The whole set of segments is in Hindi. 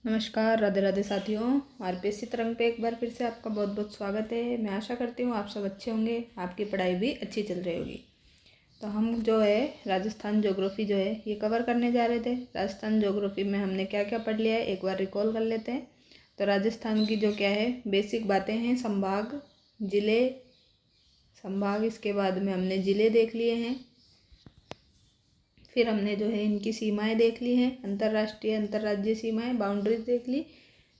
नमस्कार, राधे राधे साथियों। आरपीएससी तरंग पे एक बार फिर से आपका बहुत बहुत स्वागत है। मैं आशा करती हूँ आप सब अच्छे होंगे, आपकी पढ़ाई भी अच्छी चल रही होगी। तो हम जो है राजस्थान ज्योग्राफी जो है ये कवर करने जा रहे थे। राजस्थान ज्योग्राफी में हमने क्या क्या पढ़ लिया है एक बार रिकॉल कर लेते हैं। तो राजस्थान की जो क्या है बेसिक बातें हैं, संभाग, ज़िले, संभाग, इसके बाद में हमने ज़िले देख लिए हैं। फिर हमने जो है इनकी सीमाएं देख ली हैं, अंतर्राष्ट्रीय अंतर्राज्यीय सीमाएं, बाउंड्रीज देख ली।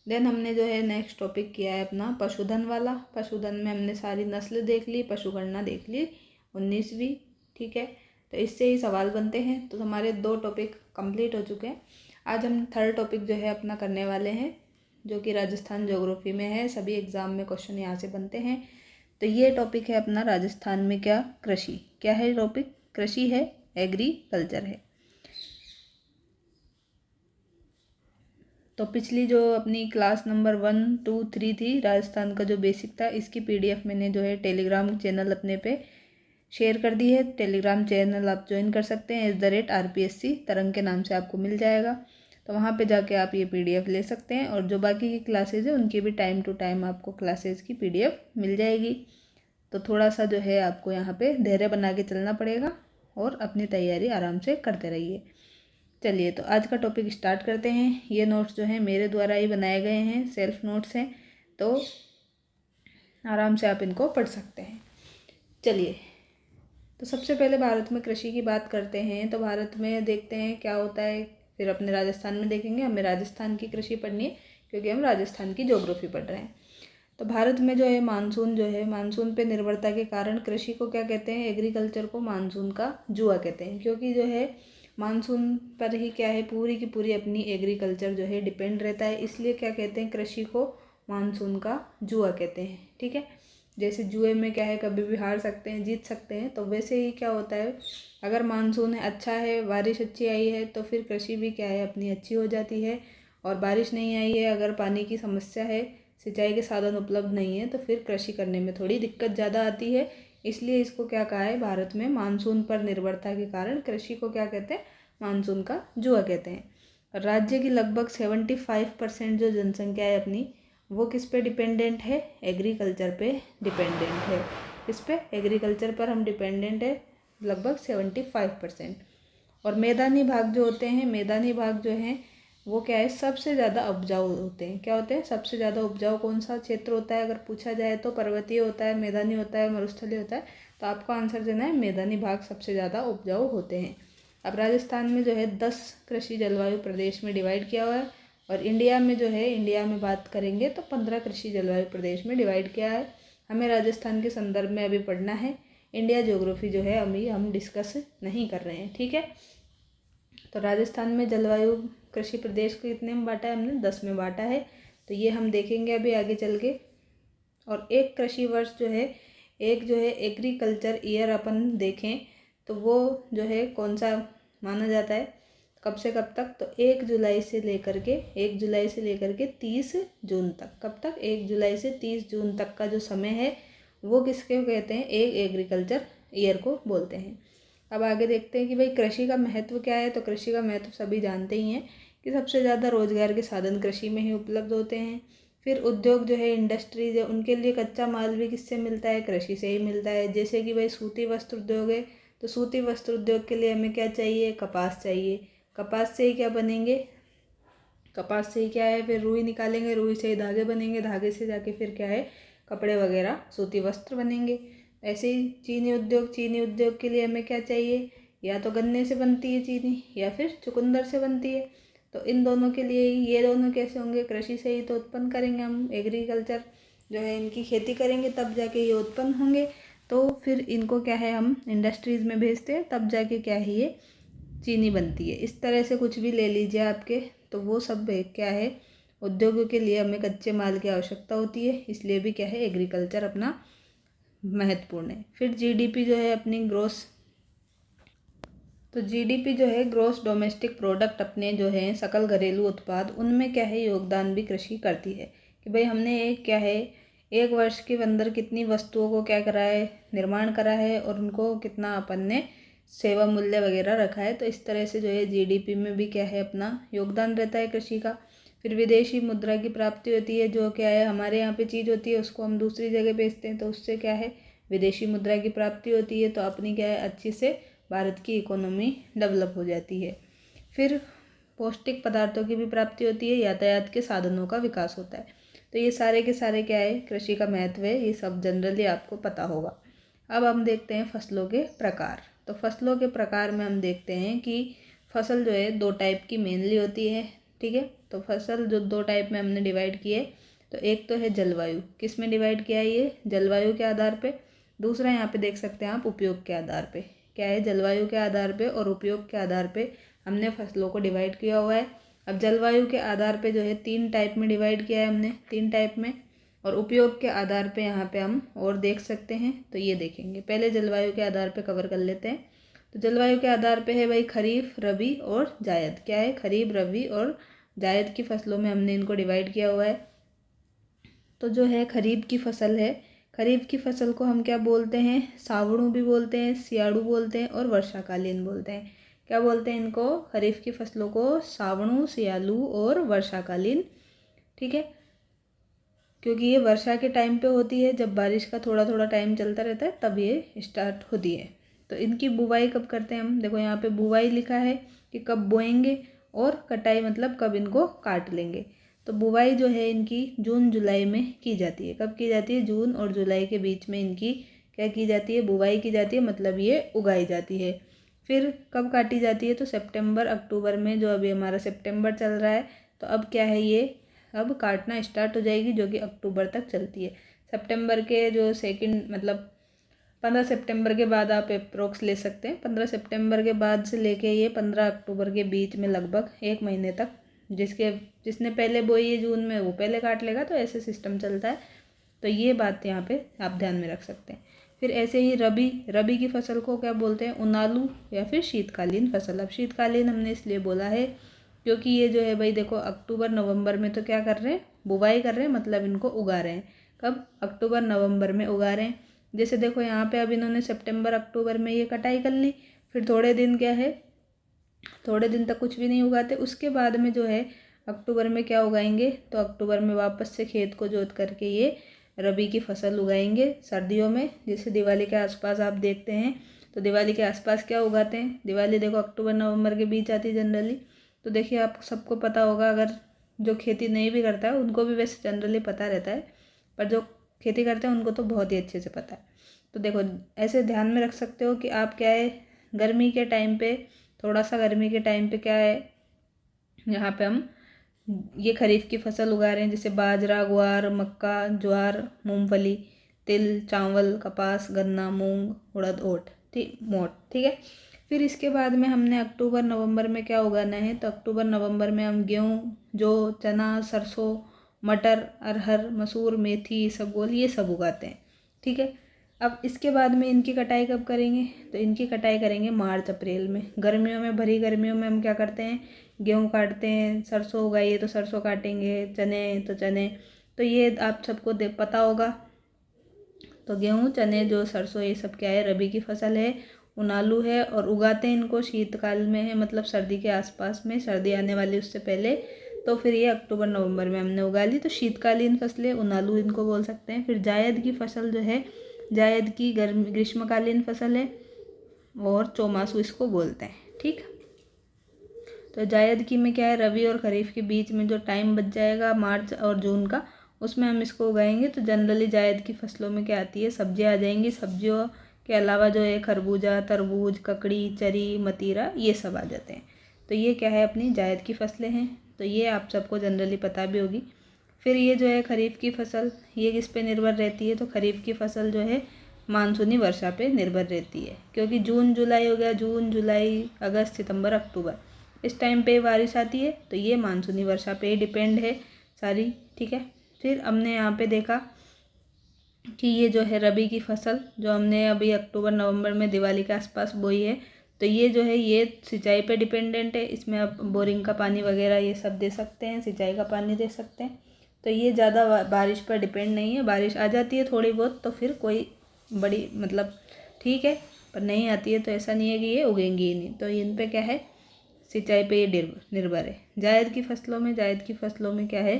देन हमने जो है नेक्स्ट टॉपिक किया है अपना पशुधन वाला। पशुधन में हमने सारी नस्ल देख ली, पशुगणना देख ली 19वीं। ठीक है, तो इससे ही सवाल बनते हैं। तो हमारे 2 टॉपिक कंप्लीट हो चुके हैं। आज हम थर्ड टॉपिक जो है अपना करने वाले हैं, जो कि राजस्थान ज्योग्राफी में है। सभी एग्जाम में क्वेश्चन यहाँ से बनते हैं। तो ये टॉपिक है अपना राजस्थान में क्या, कृषि। क्या है टॉपिक? कृषि है, एग्रीकल्चर है। तो पिछली जो अपनी क्लास नंबर 1, 2, 3 थी राजस्थान का जो बेसिक था, इसकी पीडीएफ मैंने जो है टेलीग्राम चैनल अपने पे शेयर कर दी है। टेलीग्राम चैनल आप ज्वाइन कर सकते हैं @RPSC तरंग के नाम से आपको मिल जाएगा। तो वहाँ पे जाके आप ये पीडीएफ ले सकते हैं, और जो बाकी की क्लासेज है उनकी भी टाइम टू टाइम आपको क्लासेज की पीडीएफ मिल जाएगी। तो थोड़ा सा जो है आपको यहाँ पे धैर्य बना के चलना पड़ेगा और अपनी तैयारी आराम से करते रहिए। चलिए, तो आज का टॉपिक स्टार्ट करते हैं। ये नोट्स जो हैं मेरे द्वारा ही बनाए गए हैं, सेल्फ नोट्स हैं, तो आराम से आप इनको पढ़ सकते हैं। चलिए, तो सबसे पहले भारत में कृषि की बात करते हैं। तो भारत में देखते हैं क्या होता है, फिर अपने राजस्थान में देखेंगे। हमें राजस्थान की कृषि पढ़नी है क्योंकि हम राजस्थान की ज्योग्राफी पढ़ रहे हैं। तो भारत में जो है मानसून जो है, मानसून पे निर्भरता के कारण कृषि को क्या कहते हैं, एग्रीकल्चर को मानसून का जुआ कहते हैं। क्योंकि जो है मानसून पर ही क्या है पूरी की पूरी अपनी एग्रीकल्चर जो है डिपेंड रहता है, इसलिए क्या कहते हैं, कृषि को मानसून का जुआ कहते हैं। ठीक है, जैसे जुए में क्या है कभी भी हार सकते हैं, जीत सकते हैं, तो वैसे ही क्या होता है, अगर मानसून अच्छा है, बारिश अच्छी आई है, तो फिर कृषि भी क्या है अपनी अच्छी हो जाती है। और बारिश नहीं आई है, अगर पानी की समस्या है, सिंचाई के साधन उपलब्ध नहीं है, तो फिर कृषि करने में थोड़ी दिक्कत ज़्यादा आती है। इसलिए इसको क्या कहा है, भारत में मानसून पर निर्भरता के कारण कृषि को क्या कहते हैं, मानसून का जुआ कहते हैं। राज्य की लगभग 75% जो जनसंख्या है अपनी, वो किस पे डिपेंडेंट है, एग्रीकल्चर पे डिपेंडेंट है। इस पे एग्रीकल्चर पर हम डिपेंडेंट है लगभग 75%। और मैदानी भाग जो होते हैं, मैदानी भाग जो हैं वो क्या है, सबसे ज़्यादा उपजाऊ होते हैं। क्या होते हैं, सबसे ज़्यादा उपजाऊ कौन सा क्षेत्र होता है, अगर पूछा जाए तो पर्वतीय होता है, मैदानी होता है, मरुस्थलीय होता है। तो आपको आंसर देना है मैदानी भाग सबसे ज़्यादा उपजाऊ होते हैं। अब राजस्थान में जो है 10 कृषि जलवायु प्रदेश में डिवाइड किया हुआ है, और इंडिया में जो है, इंडिया में बात करेंगे तो 15 कृषि जलवायु प्रदेश में डिवाइड किया है। हमें राजस्थान के संदर्भ में अभी पढ़ना है, इंडिया ज्योग्राफी जो है अभी हम डिस्कस नहीं कर रहे हैं। ठीक है, तो राजस्थान में जलवायु कृषि प्रदेश को कितने में बांटा है, हमने 10 में बांटा है। तो ये हम देखेंगे अभी आगे चल के। और एक कृषि वर्ष जो है, एक जो है एग्रीकल्चर ईयर अपन देखें तो वो जो है कौन सा माना जाता है, कब से कब तक, तो 1 जुलाई से लेकर के 30 जून तक। कब तक, 1 जुलाई से 30 जून तक का जो समय है वो किसके कहते हैं, एक एग्रीकल्चर ईयर को बोलते हैं। अब आगे देखते हैं कि भाई कृषि का महत्व क्या है। तो कृषि का महत्व सभी जानते ही हैं कि सबसे ज़्यादा रोजगार के साधन कृषि में ही उपलब्ध होते हैं। फिर उद्योग जो है, इंडस्ट्रीज है, उनके लिए कच्चा माल भी किससे मिलता है, कृषि से ही मिलता है। जैसे कि भाई सूती वस्त्र उद्योग है, तो सूती वस्त्र उद्योग के लिए हमें क्या चाहिए, कपास चाहिए। कपास से ही क्या बनेंगे, कपास से ही क्या है फिर रुई निकालेंगे, रुई से ही धागे बनेंगे, धागे से जाके फिर क्या है कपड़े वगैरह, सूती वस्त्र बनेंगे। ऐसे ही चीनी उद्योग के लिए हमें क्या चाहिए, या तो गन्ने से बनती है चीनी, या फिर चुकंदर से बनती है। तो इन दोनों के लिए ये दोनों कैसे होंगे, कृषि से ही तो उत्पन्न करेंगे हम, एग्रीकल्चर जो है इनकी खेती करेंगे तब जाके ये उत्पन्न होंगे। तो फिर इनको क्या है हम इंडस्ट्रीज़ में भेजते हैं, तब जाके क्या है ये चीनी बनती है। इस तरह से कुछ भी ले लीजिए आपके, तो वो सब क्या है, उद्योगों के लिए हमें कच्चे माल की आवश्यकता होती है, इसलिए भी क्या है एग्रीकल्चर अपना महत्वपूर्ण है। फिर जीडीपी जो है अपनी ग्रोस, तो जीडीपी जो है ग्रोस डोमेस्टिक प्रोडक्ट, अपने जो है सकल घरेलू उत्पाद, उनमें क्या है योगदान भी कृषि करती है। कि भाई हमने एक क्या है, एक वर्ष के अंदर कितनी वस्तुओं को क्या करा है, निर्माण करा है, और उनको कितना अपन ने सेवा मूल्य वगैरह रखा है। तो इस तरह से जो है जीडीपी में भी क्या है अपना योगदान रहता है कृषि का। फिर विदेशी मुद्रा की प्राप्ति होती है, जो क्या है हमारे यहाँ पे चीज़ होती है उसको हम दूसरी जगह बेचते हैं, तो उससे क्या है विदेशी मुद्रा की प्राप्ति होती है, तो अपनी क्या है अच्छी से भारत की इकोनॉमी डेवलप हो जाती है। फिर पौष्टिक पदार्थों की भी प्राप्ति होती है, यातायात के साधनों का विकास होता है। तो ये सारे के सारे क्या है कृषि का महत्व है, ये सब जनरली आपको पता होगा। अब हम देखते हैं फसलों के प्रकार। तो फसलों के प्रकार में हम देखते हैं कि फसल जो है दो टाइप की मेनली होती है, ठीक है। तो फसल जो दो टाइप में हमने डिवाइड किए, तो एक तो है जलवायु, किस में डिवाइड किया है ये जलवायु के आधार पे। दूसरा यहाँ पे देख सकते हैं आप उपयोग के आधार पे, क्या है जलवायु के आधार पे और उपयोग के आधार पे हमने फसलों को डिवाइड किया हुआ है। अब जलवायु के आधार पे जो है 3 टाइप में डिवाइड किया है हमने, 3 टाइप में, और उपयोग के आधार पे यहाँ पे हम और देख सकते हैं। तो ये देखेंगे, पहले जलवायु के आधार पे कवर कर लेते हैं। तो जलवायु के आधार पे है भाई खरीफ, रबी और जायद, क्या है खरीफ, रबी और जायद की फसलों में हमने इनको डिवाइड किया हुआ है। तो जो है खरीफ की फसल है, खरीफ की फसल को हम क्या बोलते हैं सावणु भी बोलते हैं, सियाड़ू बोलते हैं और वर्षाकालीन बोलते हैं। क्या बोलते हैं इनको खरीफ की फसलों को सावणु, सियालू और वर्षाकालीन, ठीक है। क्योंकि ये वर्षा के टाइम पे होती है, जब बारिश का थोड़ा थोड़ा टाइम चलता रहता है तब ये स्टार्ट होती है। तो इनकी बुवाई कब करते हैं हम, देखो यहाँ पे बुवाई लिखा है कि कब बोएंगे, और कटाई मतलब कब इनको काट लेंगे। तो बुवाई जो है इनकी जून जुलाई में की जाती है। कब की जाती है, जून और जुलाई के बीच में इनकी क्या की जाती है बुवाई की जाती है, मतलब ये उगाई जाती है। फिर कब काटी जाती है, तो सितंबर अक्टूबर में, जो अभी हमारा सितंबर चल रहा है, तो अब क्या है ये अब काटना स्टार्ट हो जाएगी, जो कि अक्टूबर तक चलती है। सितंबर के जो सेकंड मतलब 15 सितंबर के बाद आप अप्रोक्स ले सकते हैं, 15 सितंबर के बाद से लेके ये 15 अक्टूबर के बीच में लगभग 1 महीने तक, जिसने पहले बोई है जून में वो पहले काट लेगा, तो ऐसे सिस्टम चलता है। तो ये बात यहाँ पे आप ध्यान में रख सकते हैं। फिर ऐसे ही रबी की फसल को क्या बोलते हैं उनालू या फिर शीतकालीन फसल। अब शीतकालीन हमने इसलिए बोला है क्योंकि ये जो है भाई देखो अक्टूबर नवंबर में तो क्या कर रहे हैं बुवाई कर रहे हैं, मतलब इनको उगा रहे हैं। कब, अक्टूबर नवंबर में उगा रहे हैं। जैसे देखो यहाँ पे अब इन्होंने सितंबर अक्टूबर में ये कटाई कर ली, फिर थोड़े दिन क्या है थोड़े दिन तक कुछ भी नहीं उगाते, उसके बाद में जो है अक्टूबर में क्या उगाएंगे, तो अक्टूबर में वापस से खेत को जोत करके ये रबी की फसल उगाएंगे सर्दियों में। जैसे दिवाली के आसपास आप देखते हैं, तो दिवाली के आसपास क्या उगाते हैं, दिवाली देखो अक्टूबर नवंबर के बीच आती है जनरली। तो देखिए आप सबको पता होगा, अगर जो खेती नहीं भी करता है उनको भी वैसे जनरली पता रहता है, पर जो खेती करते हैं उनको तो बहुत ही अच्छे से पता है। तो देखो ऐसे ध्यान में रख सकते हो कि आप क्या है गर्मी के टाइम पे, थोड़ा सा गर्मी के टाइम पे क्या है यहाँ पे हम ये खरीफ की फसल उगा रहे हैं, जैसे बाजरा, ग्वार, मक्का, ज्वार, मूंगफली, तिल, चावल, कपास, गन्ना, मूंग, उड़द, ओट, ठीक है। फिर इसके बाद में हमने अक्टूबर नवंबर में क्या उगाना है, तो अक्टूबर नवंबर में हम गेहूँ, जौ, चना, सरसों, मटर, अरहर, मसूर, मेथी, इसबगोल, ये सब उगाते हैं, ठीक है। अब इसके बाद में इनकी कटाई कब करेंगे, तो इनकी कटाई करेंगे मार्च अप्रैल में। गर्मियों में, भरी गर्मियों में हम क्या करते हैं गेहूँ काटते हैं, सरसों उगाइए तो सरसों काटेंगे, चने तो चने, तो ये आप सबको पता होगा। तो गेहूँ, चने, जो सरसों, ये सब क्या है रबी की फसल है, उनालू है, और उगाते हैं इनको शीतकाल में है, मतलब सर्दी के आसपास में, सर्दी आने वाली उससे पहले। तो फिर ये अक्टूबर नवंबर में हमने उगा ली, तो शीतकालीन फसलें उनालू इनको बोल सकते हैं। फिर जायद की फसल जो है, जायद की ग्रीष्मकालीन फसल है, और चौमासू इसको बोलते हैं, ठीक। तो जायद की में क्या है रबी और खरीफ के बीच में जो टाइम बच जाएगा मार्च और जून का, उसमें हम इसको उगाएंगे। तो जनरली जायद की फसलों में क्या आती है सब्जियां आ जाएंगी, सब्जियों के अलावा जो है खरबूजा, तरबूज, ककड़ी, चरी, मतीरा, ये सब आ जाते हैं। तो ये क्या है अपनी जायद की फसलें हैं, तो ये आप सबको जनरली पता भी होगी। फिर ये जो है खरीफ की फसल, ये किस पे निर्भर रहती है, तो खरीफ की फसल जो है मानसूनी वर्षा पे निर्भर रहती है, क्योंकि जून जुलाई हो गया, जून जुलाई अगस्त सितंबर अक्टूबर, इस टाइम पे बारिश आती है, तो ये मानसूनी वर्षा पे डिपेंड है सारी, ठीक है। फिर हमने यहाँ पे देखा कि ये जो है रबी की फसल जो हमने अभी अक्टूबर नवंबर में दिवाली के आसपास बोई है, तो ये जो है ये सिंचाई पे डिपेंडेंट है, इसमें आप बोरिंग का पानी वगैरह ये सब दे सकते हैं, सिंचाई का पानी दे सकते हैं। तो ये ज़्यादा बारिश पर डिपेंड नहीं है, बारिश आ जाती है थोड़ी बहुत तो फिर कोई बड़ी मतलब ठीक है, पर नहीं आती है तो ऐसा नहीं है कि ये उगेंगी ही नहीं। तो इन पे क्या है सिंचाई पे ये निर्भर है। जायद की फसलों में क्या है,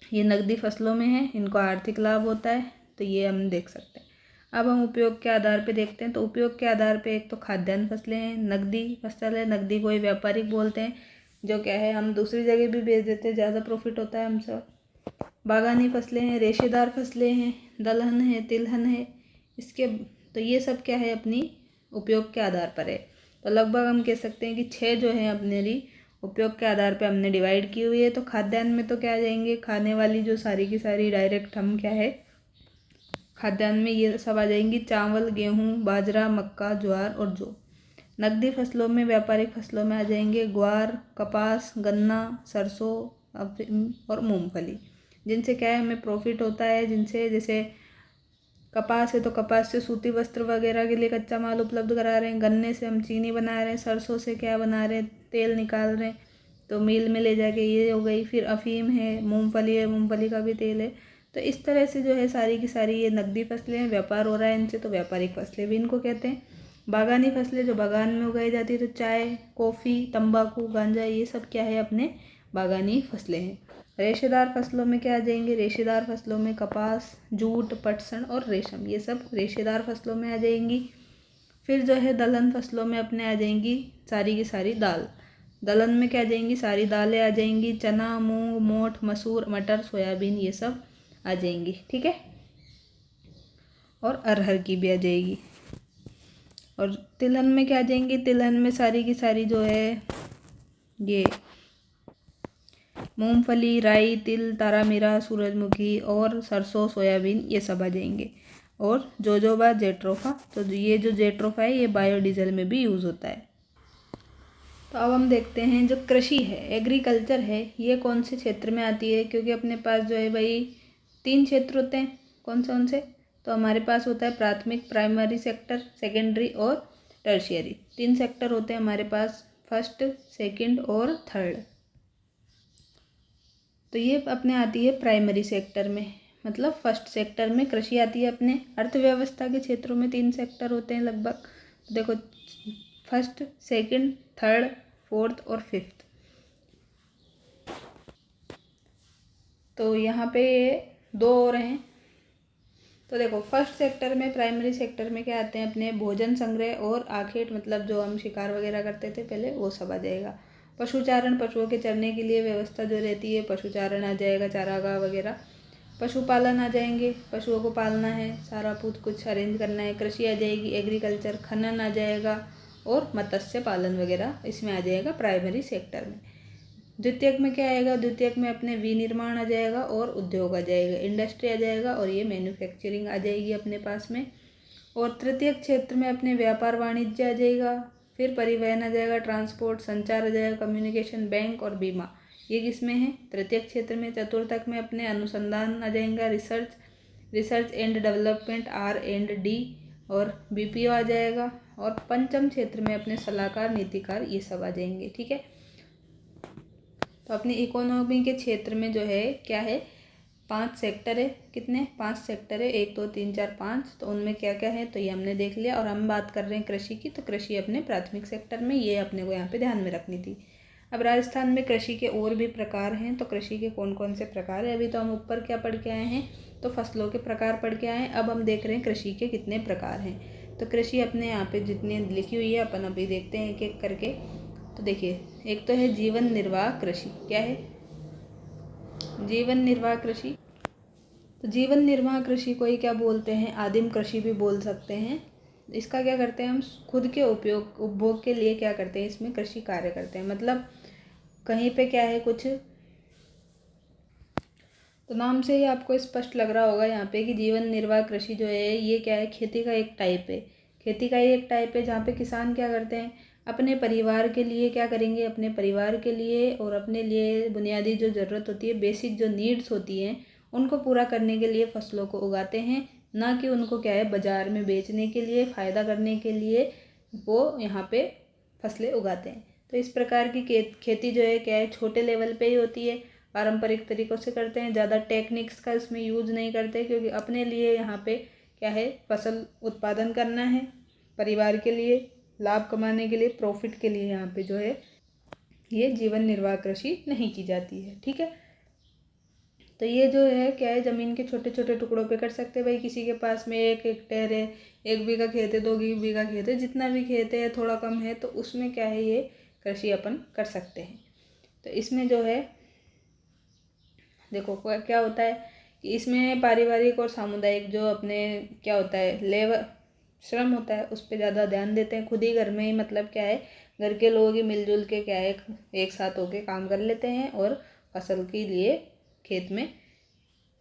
ये नकदी फसलों में है, इनको आर्थिक लाभ होता है, तो ये हम देख सकते हैं। अब हम उपयोग के आधार पे देखते हैं। तो उपयोग के आधार पे एक तो खाद्यान्न फसलें हैं, नकदी फसल है, नकदी को ही व्यापारिक बोलते हैं, जो क्या है हम दूसरी जगह भी बेच देते हैं, ज़्यादा प्रॉफिट होता है हमसे। बागानी फसलें हैं, रेशेदार फसलें हैं, दलहन है, तिलहन है, इसके तो ये सब क्या है अपनी उपयोग के आधार पर है। तो लगभग हम कह सकते हैं कि 6 जो है अपने उपयोग के आधार पे हमने डिवाइड की हुई है। तो खाद्यान्न में तो क्या आ जाएंगे, खाने वाली जो सारी की सारी डायरेक्ट हम क्या है खाद्यान्न में ये सब आ जाएंगी, चावल, गेहूँ, बाजरा, मक्का, ज्वार और जौ। नकदी फसलों में, व्यापारिक फसलों में आ जाएंगे ग्वार, कपास, गन्ना, सरसों और मूंगफली, जिनसे क्या है हमें प्रॉफिट होता है। जिनसे जैसे कपास है तो कपास से सूती वस्त्र वगैरह के लिए कच्चा माल उपलब्ध करा रहे हैं, गन्ने से हम चीनी बना रहे हैं, सरसों से क्या बना रहे हैं, तेल निकाल रहे हैं, तो मिल में ले जाके ये हो गई। फिर अफीम है, मूंगफली है, मूंगफली का भी तेल है। तो इस तरह से जो है सारी की सारी ये नकदी फसलें हैं, व्यापार हो रहा है इनसे, तो व्यापारिक फसलें भी इनको कहते हैं। बागानी फसलें जो बागान में उगाई जाती है, तो चाय, कॉफ़ी, तंबाकू, गांजा, ये सब क्या है अपने बागानी फसलें हैं। रेशेदार फसलों में क्या आ जाएंगे, रेशेदार फसलों में कपास, जूट, पटसन और रेशम, ये सब रेशेदार फसलों में आ जाएंगी। फिर जो है दलहन फसलों में अपने आ जाएंगी सारी की सारी दाल। दलहन में क्या आ जाएंगी, सारी दालें आ जाएंगी, चना, मूंग, मोठ, मसूर, मटर, सोयाबीन, ये सब आ जाएंगी, ठीक है। और अरहर की भी आ जाएगी। और तिलहन में क्या आ जाएंगी, तिलहन में सारी की सारी जो है ये मूंगफली, राई, तिल, तारामीरा, सूरजमुखी और सरसों, सोयाबीन, ये सब आ जाएंगे। और जोजोबा, जेट्रोफा, तो ये जो जेट्रोफा है ये बायोडीजल में भी यूज़ होता है। तो अब हम देखते हैं जो कृषि है, एग्रीकल्चर है, ये कौन से क्षेत्र में आती है। क्योंकि अपने पास जो है भाई 3 क्षेत्र होते हैं, कौन से, तो हमारे पास होता है प्राथमिक, प्राइमरी सेक्टर, सेकेंडरी और टर्शियरी। 3 सेक्टर होते हैं हमारे पास, फर्स्ट, सेकंड और थर्ड। तो ये अपने आती है प्राइमरी सेक्टर में, मतलब फर्स्ट सेक्टर में कृषि आती है अपने। अर्थव्यवस्था के क्षेत्रों में 3 सेक्टर होते हैं लगभग, देखो फर्स्ट, सेकंड, थर्ड, फोर्थ और फिफ्थ। तो यहाँ पे 2 और हैं। तो देखो फर्स्ट सेक्टर में, प्राइमरी सेक्टर में क्या आते हैं अपने भोजन संग्रह और आखेट, मतलब जो हम शिकार वगैरह करते थे पहले, वो सब आ जाएगा। पशुचारण, पशुओं के चरने के लिए व्यवस्था जो रहती है, पशुचारण आ जाएगा, चारागाह वगैरह। पशुपालन आ जाएंगे, पशुओं को पालना है, सारा कुछ अरेंज करना है। कृषि आ जाएगी, एग्रीकल्चर, खनन आ जाएगा और मत्स्य पालन वगैरह इसमें आ जाएगा प्राइमरी सेक्टर में। द्वितीयक में क्या आएगा, द्वितीयक में अपने विनिर्माण आ जाएगा और उद्योग आ जाएगा, इंडस्ट्री आ जाएगा और ये मैन्युफैक्चरिंग आ जाएगी अपने पास में। और तृतीयक क्षेत्र में अपने व्यापार वाणिज्य आ जाएगा। फिर परिवहन आ जाएगा, ट्रांसपोर्ट, संचार आ जाएगा, कम्युनिकेशन, बैंक और बीमा, ये किस में है, तृतीयक क्षेत्र में। चतुर्थक में अपने अनुसंधान आ जाएगा, रिसर्च एंड डेवलपमेंट, R&D और BPO आ जाएगा। और पंचम क्षेत्र में अपने सलाहकार, नीतिकार, ये सब आ जाएंगे, ठीक है। तो अपनी इकोनॉमी के क्षेत्र में जो है क्या है, 5 सेक्टर है। कितने, 5 सेक्टर है, 1 2 3 4 5। तो उनमें क्या क्या है तो ये हमने देख लिया। और हम बात कर रहे हैं कृषि की, तो कृषि अपने प्राथमिक सेक्टर में, ये अपने को यहाँ पे ध्यान में रखनी थी। अब राजस्थान में कृषि के और भी प्रकार हैं। तो कृषि के कौन कौन से प्रकार है, अभी तो हम ऊपर क्या पढ़ के आए हैं, तो फसलों के प्रकार पढ़ के आए हैं। अब हम देख रहे हैं कृषि के कितने प्रकार हैं। तो कृषि अपने यहाँ पे जितनी लिखी हुई है अपन अभी देखते हैं एक एक करके। तो देखिए, एक तो है जीवन निर्वाह कृषि। क्या है, जीवन निर्वाह कृषि। तो जीवन निर्वाह कृषि को ही क्या बोलते हैं, आदिम कृषि भी बोल सकते हैं। इसका क्या करते हैं हम, खुद के उपभोग के लिए क्या करते हैं, इसमें कृषि कार्य करते हैं। मतलब कहीं पे क्या है कुछ, तो नाम से ही आपको स्पष्ट लग रहा होगा यहाँ पे कि जीवन निर्वाह कृषि जो है ये क्या है, खेती का एक टाइप है। खेती का ही एक टाइप है जहाँ पे किसान क्या करते हैं, अपने परिवार के लिए क्या करेंगे, अपने परिवार के लिए और अपने लिए बुनियादी जो ज़रूरत होती है, बेसिक जो नीड्स होती हैं, उनको पूरा करने के लिए फसलों को उगाते हैं। ना कि उनको क्या है बाज़ार में बेचने के लिए, फ़ायदा करने के लिए वो यहाँ पे फसलें उगाते हैं। तो इस प्रकार की खेती जो है क्या है, छोटे लेवल पे ही होती है, पारंपरिक तरीक़ों से करते हैं, ज़्यादा टेक्निक्स का इसमें यूज़ नहीं करते। क्योंकि अपने लिए यहाँ पे क्या है, फसल उत्पादन करना है परिवार के लिए, लाभ कमाने के लिए, प्रॉफिट के लिए यहाँ पे जो है ये जीवन निर्वाह कृषि नहीं की जाती है। ठीक है, तो ये जो है क्या है, ज़मीन के छोटे छोटे टुकड़ों पे कर सकते हैं। भाई किसी के पास में 1 हेक्टेयर है, 1 बीघा खेत है, 2 बीघा खेत है, जितना भी खेत है थोड़ा कम है, तो उसमें क्या है ये कृषि अपन कर सकते हैं। तो इसमें जो है देखो क्या होता है कि इसमें पारिवारिक और सामुदायिक जो अपने क्या होता है लेबर श्रम होता है उस पर ज़्यादा ध्यान देते हैं। खुद ही घर में ही मतलब क्या है, घर के लोग ही मिलजुल के क्या है एक साथ होके काम कर लेते हैं और फसल के लिए खेत में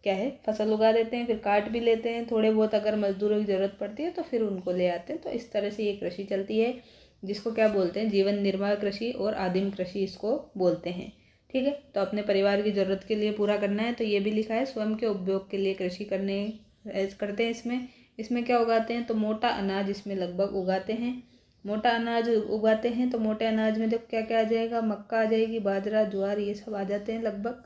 क्या है फसल उगा देते हैं, फिर काट भी लेते हैं। थोड़े बहुत अगर मजदूरों की ज़रूरत पड़ती है तो फिर उनको ले आते हैं। तो इस तरह से ये कृषि चलती है, जिसको क्या बोलते हैं, जीवन निर्वाह कृषि और आदिम कृषि इसको बोलते हैं। ठीक है, तो अपने परिवार की ज़रूरत के लिए पूरा करना है, तो ये भी लिखा है स्वयं के उपयोग के लिए कृषि करते हैं। इसमें क्या उगाते हैं, तो मोटा अनाज इसमें लगभग उगाते हैं। मोटा अनाज उगाते हैं तो मोटे अनाज में देखो क्या क्या आ जाएगा, मक्का आ जाएगी, बाजरा, ज्वार, ये सब आ जाते हैं लगभग।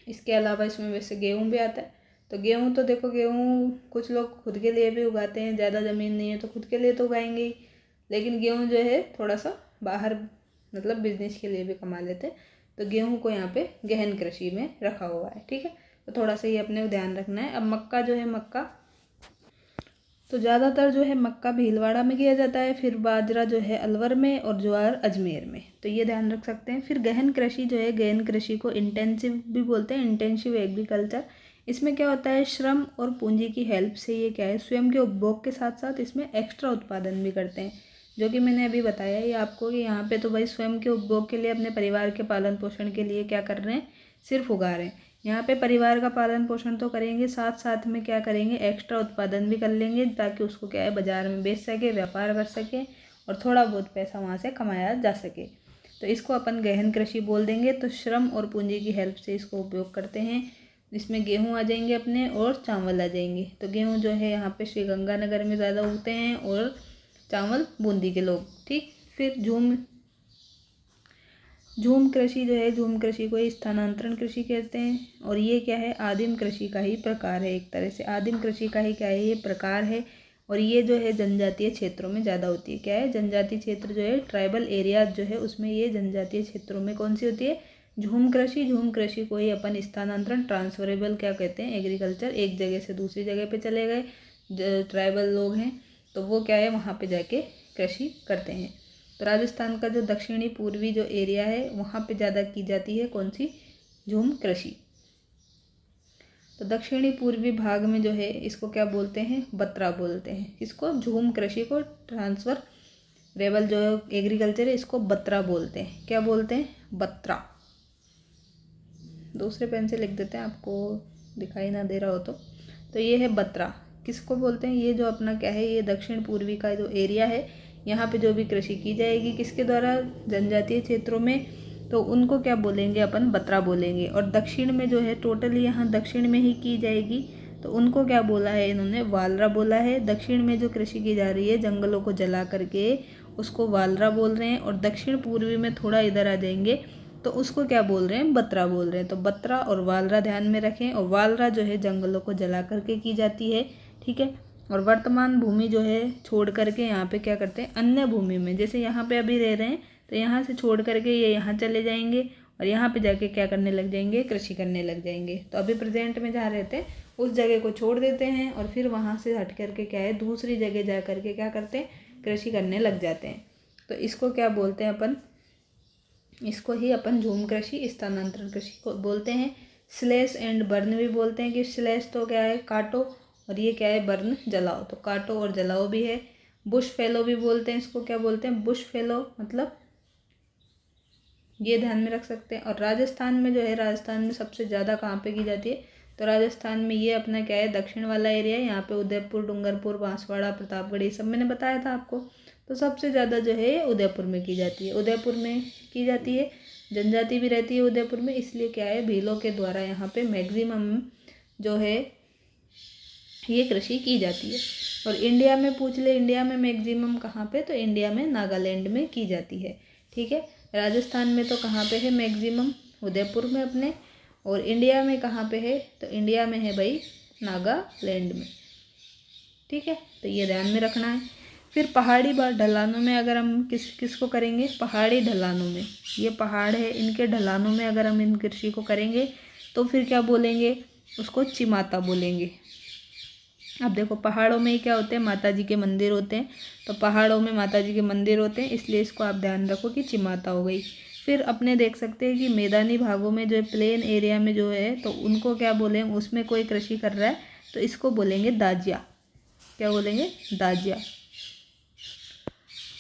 इसके अलावा इसमें वैसे गेहूँ भी आता है। तो गेहूँ तो देखो, गेहूँ कुछ लोग खुद के लिए भी उगाते हैं, ज़्यादा ज़मीन नहीं है तो खुद के लिए तो उगाएंगे ही, लेकिन गेहूँ जो है थोड़ा सा बाहर मतलब बिजनेस के लिए भी कमा लेते हैं। तो गेहूँ को यहाँ पे गहन कृषि में रखा हुआ है। ठीक है, तो थोड़ा सा ये अपने को ध्यान रखना है। अब मक्का जो है, मक्का तो ज़्यादातर जो है मक्का भीलवाड़ा में किया जाता है, फिर बाजरा जो है अलवर में और ज्वार अजमेर में, तो ये ध्यान रख सकते हैं। फिर गहन कृषि जो है, गहन कृषि को इंटेंसिव भी बोलते हैं, इंटेंसिव एग्रीकल्चर। इसमें क्या होता है, श्रम और पूंजी की हेल्प से ये क्या है स्वयं के उपभोग के साथ साथ इसमें एक्स्ट्रा उत्पादन भी करते हैं, जो कि मैंने अभी बताया ये आपको कि यहाँ पे तो भाई स्वयं के उपभोग के लिए अपने परिवार के पालन पोषण के लिए क्या कर रहे हैं, सिर्फ उगा रहे हैं। यहाँ पे परिवार का पालन पोषण तो करेंगे, साथ साथ में क्या करेंगे, एक्स्ट्रा उत्पादन भी कर लेंगे, ताकि उसको क्या है बाजार में बेच सके, व्यापार कर सके और थोड़ा बहुत पैसा वहाँ से कमाया जा सके। तो इसको अपन गहन कृषि बोल देंगे। तो श्रम और पूंजी की हेल्प से इसको उपयोग करते हैं। इसमें गेहूँ आ जाएंगे अपने और चावल आ जाएंगे। तो गेहूँ जो है यहाँ पे श्री गंगानगर में ज़्यादा उगते हैं और चावल बूंदी के लोग। ठीक, फिर झूम कृषि जो है, झूम कृषि को स्थानांतरण कृषि कहते हैं, और ये क्या है, आदिम कृषि का ही प्रकार है। एक तरह से आदिम कृषि का ही क्या है, ये प्रकार है। और ये जो है जनजातीय क्षेत्रों में ज़्यादा होती है। क्या है, जनजातीय क्षेत्र जो है, ट्राइबल एरिया जो है उसमें ये जनजातीय क्षेत्रों में कौन सी होती है, झूम कृषि। झूम कृषि को ही अपन स्थानांतरण, ट्रांसफरेबल क्या कहते हैं, एग्रीकल्चर। एक जगह से दूसरी जगह पे चले गए ट्राइबल लोग हैं तो वो क्या है वहाँ पे जाके कृषि करते हैं। तो राजस्थान का जो दक्षिणी पूर्वी जो एरिया है वहाँ पे ज़्यादा की जाती है कौन सी, झूम कृषि। तो दक्षिणी पूर्वी भाग में जो है इसको क्या बोलते हैं, बत्रा बोलते हैं। इसको झूम कृषि को, ट्रांसफर रेबल जो एग्रीकल्चर है इसको बत्रा बोलते हैं। क्या बोलते हैं, बत्रा। दूसरे पेन से लिख देते हैं, आपको दिखाई ना दे रहा हो तो ये है बत्रा। किसको बोलते हैं, ये जो अपना क्या है, ये दक्षिण पूर्वी का जो एरिया है यहाँ पे जो भी कृषि की जाएगी किसके द्वारा, जनजातीय क्षेत्रों में, तो उनको क्या बोलेंगे अपन, बत्रा बोलेंगे। और दक्षिण में जो है टोटली यहाँ दक्षिण में ही की जाएगी तो उनको क्या बोला है इन्होंने, वालरा बोला है। दक्षिण में जो कृषि की जा रही है जंगलों को जला करके उसको वालरा बोल रहे हैं, और दक्षिण पूर्वी में थोड़ा इधर आ जाएंगे तो उसको क्या बोल रहे हैं, बत्रा बोल रहे हैं। तो बत्रा और वालरा ध्यान में रखें। और वालरा जो है जंगलों को जला करके की जाती है। ठीक है, और वर्तमान भूमि जो है छोड़ करके यहाँ पे क्या करते हैं, अन्य भूमि में, जैसे यहाँ पे अभी रह रहे हैं तो यहाँ से छोड़ करके ये यहाँ चले जाएंगे और यहाँ पे जाके क्या करने लग जाएंगे, कृषि करने लग जाएंगे। तो अभी प्रेजेंट में जहाँ रहते हैं उस जगह को छोड़ देते हैं और फिर वहाँ से हट करके क्या है दूसरी जगह जा करके क्या करते हैं, कृषि करने लग जाते हैं। तो इसको क्या बोलते हैं अपन, इसको ही अपन झूम कृषि, स्थानांतरण कृषि को बोलते हैं। स्लैश एंड बर्न भी बोलते हैं कि स्लैश तो क्या है, काटो, और ये क्या है, बर्न, जलाओ। तो काटो और जलाओ भी है। बुश फैलो भी बोलते हैं, इसको क्या बोलते हैं, बुश फैलो, मतलब ये ध्यान में रख सकते हैं। और राजस्थान में जो है, राजस्थान में सबसे ज़्यादा कहाँ पे की जाती है, तो राजस्थान में ये अपना क्या है, दक्षिण वाला एरिया है। यहाँ पे उदयपुर, डूंगरपुर, बांसवाड़ा, प्रतापगढ़ ये सब मैंने बताया था आपको। तो सबसे ज़्यादा जो है उदयपुर में की जाती है, उदयपुर में की जाती है। जनजाति भी रहती है उदयपुर में, इसलिए क्या है भीलों के द्वारा यहाँ पे मैक्सिमम जो है ये कृषि की जाती है। और इंडिया में पूछ ले, इंडिया में मैक्सिमम कहाँ पे, तो इंडिया में नागालैंड में की जाती है। ठीक है, राजस्थान में तो कहाँ पे है मैक्सिमम, उदयपुर में अपने। और इंडिया में कहाँ पे है, तो इंडिया में है भाई नागालैंड में। ठीक है, तो ये ध्यान में रखना है। फिर पहाड़ी ढलानों में अगर हम किसको करेंगे, पहाड़ी ढलानों में, ये पहाड़ है इनके ढलानों में अगर हम इन कृषि को करेंगे तो फिर क्या बोलेंगे, उसको चिमाता बोलेंगे। अब देखो पहाड़ों में क्या होते हैं, माता जी के मंदिर होते हैं, तो पहाड़ों में माता जी के मंदिर होते हैं, इसलिए इसको आप ध्यान रखो कि चिमाता हो गई। फिर अपने देख सकते हैं कि मैदानी भागों में जो प्लेन एरिया में जो है तो उनको क्या बोलें, उसमें कोई कृषि कर रहा है तो इसको बोलेंगे दाजिया। क्या बोलेंगे, दाजिया।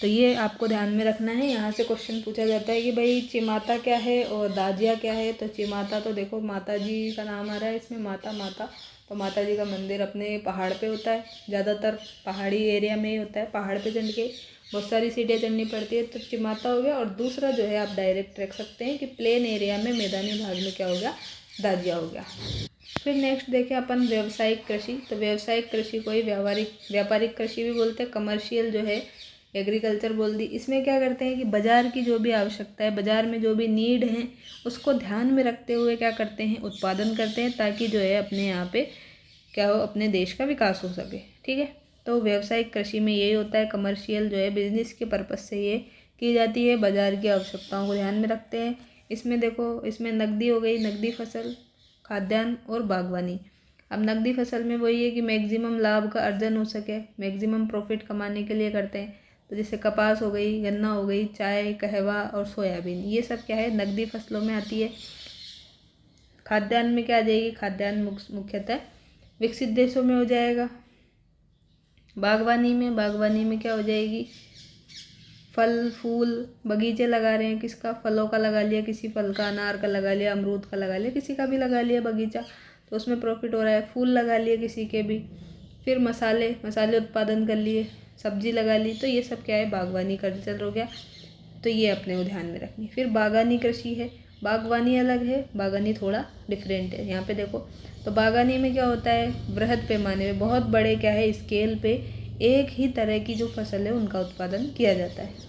तो ये आपको ध्यान में रखना है। यहाँ से क्वेश्चन पूछा जाता है कि भाई चिमाता क्या है और दाजिया क्या है। तो चिमाता तो देखो माता जी का नाम आ रहा है इसमें, माता माता, तो माता जी का मंदिर अपने पहाड़ पे होता है, ज़्यादातर पहाड़ी एरिया में ही होता है, पहाड़ पे चढ़ के बहुत सारी सीढ़ियाँ चढ़नी पड़ती है, तो चिमाता हो गया। और दूसरा जो है आप डायरेक्ट रख सकते हैं कि प्लेन एरिया में मैदानी भाग में क्या हो गया, दाजिया हो गया। फिर नेक्स्ट देखें अपन व्यावसायिक कृषि। तो व्यावसायिक कृषि को ही व्यापारिक कृषि भी बोलते हैं, कमर्शियल जो है एग्रीकल्चर बोल दी। इसमें क्या करते हैं कि बाज़ार की जो भी आवश्यकता है, बाज़ार में जो भी नीड है उसको ध्यान में रखते हुए क्या करते हैं, उत्पादन करते हैं, ताकि जो है अपने यहाँ पे क्या हो, अपने देश का विकास हो सके। ठीक है, तो व्यावसायिक कृषि में यही होता है, कमर्शियल जो है बिजनेस के पर्पज़ से ये की जाती है, बाज़ार की आवश्यकताओं को ध्यान में रखते हैं। इसमें देखो, इसमें नकदी हो गई, नकदी फसल, खाद्यान्न और बागवानी। अब नकदी फसल में वही है कि मैक्सिमम लाभ का अर्जन हो सके, मैक्सिमम प्रॉफिट कमाने के लिए करते हैं। तो जैसे कपास हो गई, गन्ना हो गई, चाय, कहवा और सोयाबीन, ये सब क्या है, नकदी फसलों में आती है। खाद्यान्न में क्या आ जाएगी, खाद्यान्न मुख्यतः विकसित देशों में हो जाएगा। बागवानी में क्या हो जाएगी, फल फूल, बगीचे लगा रहे हैं, किसका, फलों का लगा लिया, किसी फल का, अनार का लगा लिया, अमरूद का लगा लिया, किसी का भी लगा लिया बगीचा, तो उसमें प्रॉफिट हो रहा है। फूल लगा लिए किसी के भी। फिर मसाले उत्पादन कर लिए, सब्जी लगा ली, तो ये सब क्या है, बागवानी कल्चर हो गया। तो ये अपने को ध्यान में रखनी। फिर बागानी कृषि है, बागवानी अलग है, बागानी थोड़ा डिफरेंट है। यहाँ पे देखो, तो बागानी में क्या होता है, बृहद पैमाने में, बहुत बड़े क्या है स्केल पे एक ही तरह की जो फसल है उनका उत्पादन किया जाता है।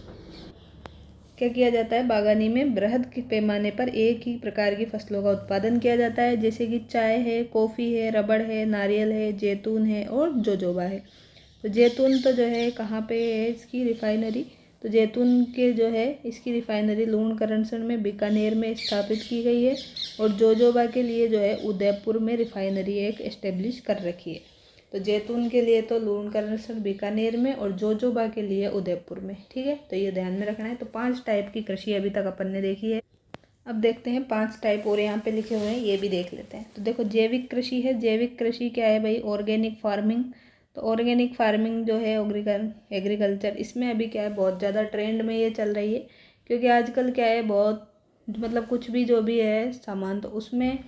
क्या किया जाता है, बागानी में बृहद के पैमाने पर एक ही प्रकार की फसलों का उत्पादन किया जाता है, जैसे कि चाय है, कॉफ़ी है, रबड़ है, नारियल है, जैतून है और जोजोबा है। तो जैतून तो जो है कहाँ पे है, इसकी रिफाइनरी, तो जैतून के जो है इसकी रिफाइनरी लूणकरणसर में बीकानेर में स्थापित की गई है। और जोजोबा के लिए जो है उदयपुर में रिफाइनरी एक इस्टेब्लिश कर रखी है। तो जैतून के लिए तो लूणकरणसर बीकानेर में और जोजोबा के लिए उदयपुर में। ठीक है, तो ये ध्यान में रखना है। तो 5 टाइप की कृषि अभी तक अपन ने देखी है। अब देखते हैं 5 टाइप और यहाँ पे लिखे हुए हैं, ये भी देख लेते हैं। तो देखो जैविक कृषि है। जैविक कृषि क्या है भाई, ऑर्गेनिक फार्मिंग। तो ऑर्गेनिक फार्मिंग जो है एग्रीकल्चर, इसमें अभी क्या है, बहुत ज़्यादा ट्रेंड में ये चल रही है, क्योंकि आजकल क्या है, बहुत मतलब कुछ भी जो भी है सामान, तो उसमें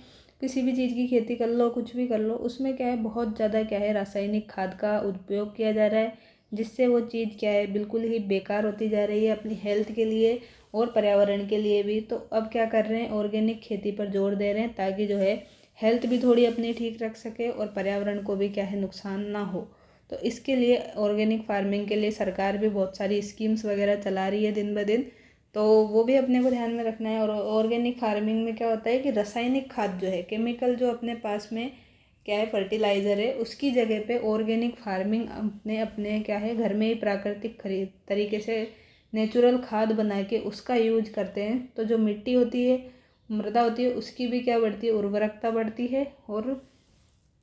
किसी भी चीज़ की खेती कर लो, कुछ भी कर लो, उसमें क्या है, बहुत ज़्यादा क्या है, रासायनिक खाद का उपयोग किया जा रहा है, जिससे वो चीज़ क्या है, बिल्कुल ही बेकार होती जा रही है अपनी हेल्थ के लिए और पर्यावरण के लिए भी। तो अब क्या कर रहे हैं, ऑर्गेनिक खेती पर जोर दे रहे हैं, ताकि जो है हेल्थ भी थोड़ी अपनी ठीक रख सके और पर्यावरण को भी क्या है, नुकसान ना हो। तो इसके लिए ऑर्गेनिक फार्मिंग के लिए सरकार भी बहुत सारी स्कीम्स वगैरह चला रही है दिन ब दिन, तो वो भी अपने को ध्यान में रखना है। और ऑर्गेनिक फार्मिंग में क्या होता है कि रासायनिक खाद जो है, केमिकल जो अपने पास में क्या है, फर्टिलाइज़र है, उसकी जगह पे ऑर्गेनिक फार्मिंग अपने अपने क्या है, घर में ही प्राकृतिक तरीके से नेचुरल खाद बना के उसका यूज करते हैं। तो जो मिट्टी होती है, मृदा होती है, उसकी भी क्या बढ़ती है, उर्वरकता बढ़ती है और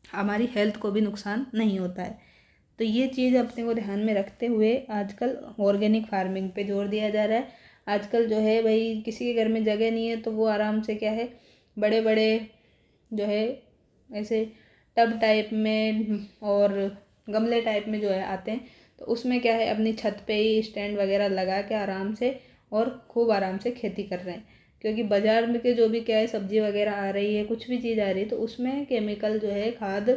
हमारी हेल्थ को भी नुकसान नहीं होता है। तो ये चीज़ अपने को ध्यान में रखते हुए आजकल ऑर्गेनिक फार्मिंग पे जोर दिया जा रहा है। आजकल जो है भाई, किसी के घर में जगह नहीं है तो वो आराम से क्या है, बड़े बड़े जो है ऐसे टब टाइप में और गमले टाइप में जो है आते हैं, तो उसमें क्या है, अपनी छत पे ही स्टैंड वगैरह लगा के आराम से और खूब आराम से खेती कर रहे हैं। क्योंकि बाज़ार में के जो भी क्या है, सब्जी वगैरह आ रही है, कुछ भी चीज़ आ रही है, तो उसमें केमिकल जो है, खाद,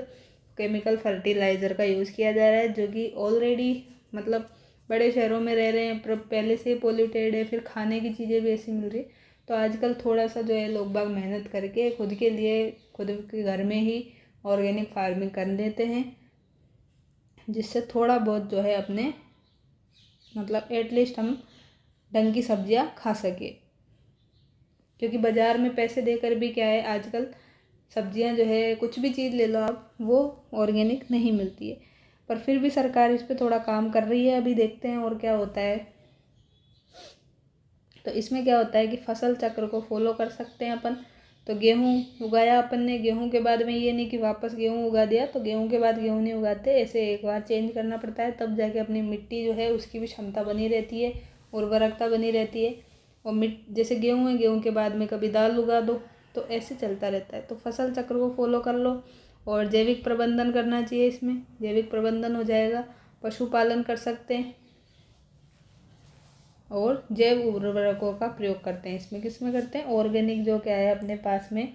केमिकल फर्टिलाइज़र का यूज़ किया जा रहा है, जो कि ऑलरेडी मतलब बड़े शहरों में रह रहे हैं, पहले से पोल्यूटेड है, फिर खाने की चीज़ें भी ऐसी मिल रही। तो आजकल थोड़ा सा जो है लोग बाग मेहनत करके खुद के लिए, खुद के घर में ही ऑर्गेनिक फार्मिंग कर लेते हैं, जिससे थोड़ा बहुत जो है अपने मतलब एटलीस्ट हम ढंग की सब्जियां खा सके। क्योंकि बाज़ार में पैसे देकर भी क्या है, आजकल सब्जियां जो है, कुछ भी चीज़ ले लो आप, वो ऑर्गेनिक नहीं मिलती है। पर फिर भी सरकार इस पे थोड़ा काम कर रही है, अभी देखते हैं और क्या होता है। तो इसमें क्या होता है कि फसल चक्र को फॉलो कर सकते हैं अपन। तो गेहूँ उगाया अपन ने, गेहूँ के बाद में ये नहीं कि वापस गेहूँ उगा दिया, तो गेहूँ के बाद गेहूँ नहीं उगाते, ऐसे एक बार चेंज करना पड़ता है, तब जाके अपनी मिट्टी जो है उसकी भी क्षमता बनी रहती है, उर्वरकता बनी रहती है। और जैसे गेहूँ है, गेहूँ के बाद में कभी दाल उगा दो, तो ऐसे चलता रहता है। तो फसल चक्र को फॉलो कर लो और जैविक प्रबंधन करना चाहिए, इसमें जैविक प्रबंधन हो जाएगा। पशुपालन कर सकते हैं और जैव उर्वरकों का प्रयोग करते हैं। इसमें किसमें करते हैं, ऑर्गेनिक जो क्या है अपने पास में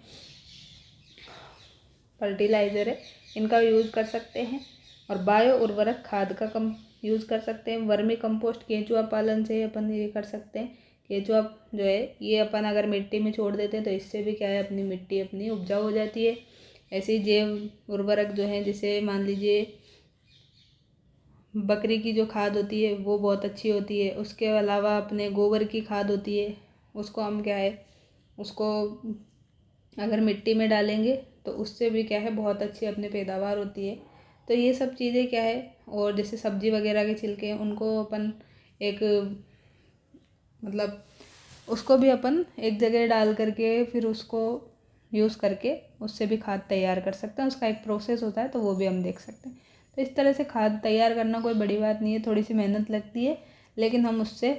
फर्टिलाइज़र है, इनका यूज़ कर सकते हैं। और बायो उर्वरक खाद का कम यूज़ कर सकते हैं। वर्मी कंपोस्ट केंचुआ पालन से अपन ये कर सकते हैं। केंचुआ जो है ये अपन अगर मिट्टी में छोड़ देते हैं तो इससे भी क्या है अपनी मिट्टी अपनी उपजाऊ हो जाती है। ऐसे ही जैव उर्वरक जो है, जैसे मान लीजिए बकरी की जो खाद होती है वो बहुत अच्छी होती है। उसके अलावा अपने गोबर की खाद होती है, उसको हम क्या है उसको अगर मिट्टी में डालेंगे तो उससे भी क्या है बहुत अच्छी अपनी पैदावार होती है। तो ये सब चीज़ें क्या है, और जैसे सब्जी वगैरह के छिलके हैं उनको अपन एक मतलब उसको भी अपन एक जगह डाल करके फिर उसको यूज़ करके उससे भी खाद तैयार कर सकते हैं। उसका एक प्रोसेस होता है, तो वो भी हम देख सकते हैं। तो इस तरह से खाद तैयार करना कोई बड़ी बात नहीं है, थोड़ी सी मेहनत लगती है, लेकिन हम उससे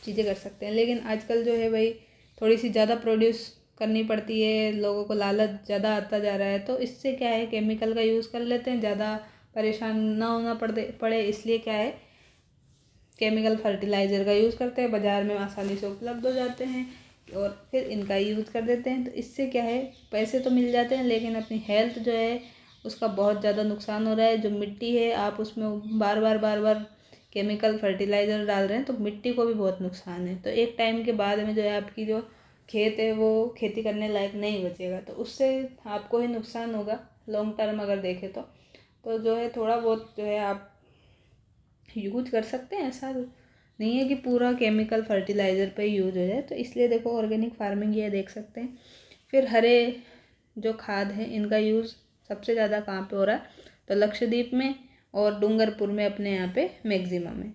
चीज़ें कर सकते हैं। लेकिन आजकल जो है भाई थोड़ी सी ज़्यादा प्रोड्यूस करनी पड़ती है, लोगों को लालच ज़्यादा आता जा रहा है, तो इससे क्या है केमिकल का यूज़ कर लेते हैं, ज़्यादा परेशान ना होना पड़े इसलिए क्या है केमिकल फर्टिलाइज़र का यूज़ करते हैं, बाज़ार में आसानी से उपलब्ध हो जाते हैं और फिर इनका यूज़ कर देते हैं। तो इससे क्या है पैसे तो मिल जाते हैं, लेकिन अपनी हेल्थ जो है उसका बहुत ज़्यादा नुकसान हो रहा है। जो मिट्टी है आप उसमें बार बार केमिकल फर्टिलाइज़र डाल रहे हैं, तो मिट्टी को भी बहुत नुकसान है। तो एक टाइम के बाद में जो है आपकी जो खेत है वो खेती करने लायक नहीं बचेगा, तो उससे आपको ही नुकसान होगा लॉन्ग टर्म अगर देखें तो जो है थोड़ा बहुत जो है आप यूज कर सकते हैं। ऐसा नहीं है कि पूरा केमिकल फर्टिलाइज़र पे यूज हो जाए। तो इसलिए देखो ऑर्गेनिक फार्मिंग ये देख सकते हैं। फिर हरे जो खाद है इनका यूज़ सबसे ज़्यादा कहाँ पे हो रहा है, तो लक्षद्वीप में और डूंगरपुर में अपने यहाँ पे मैक्सिमम है।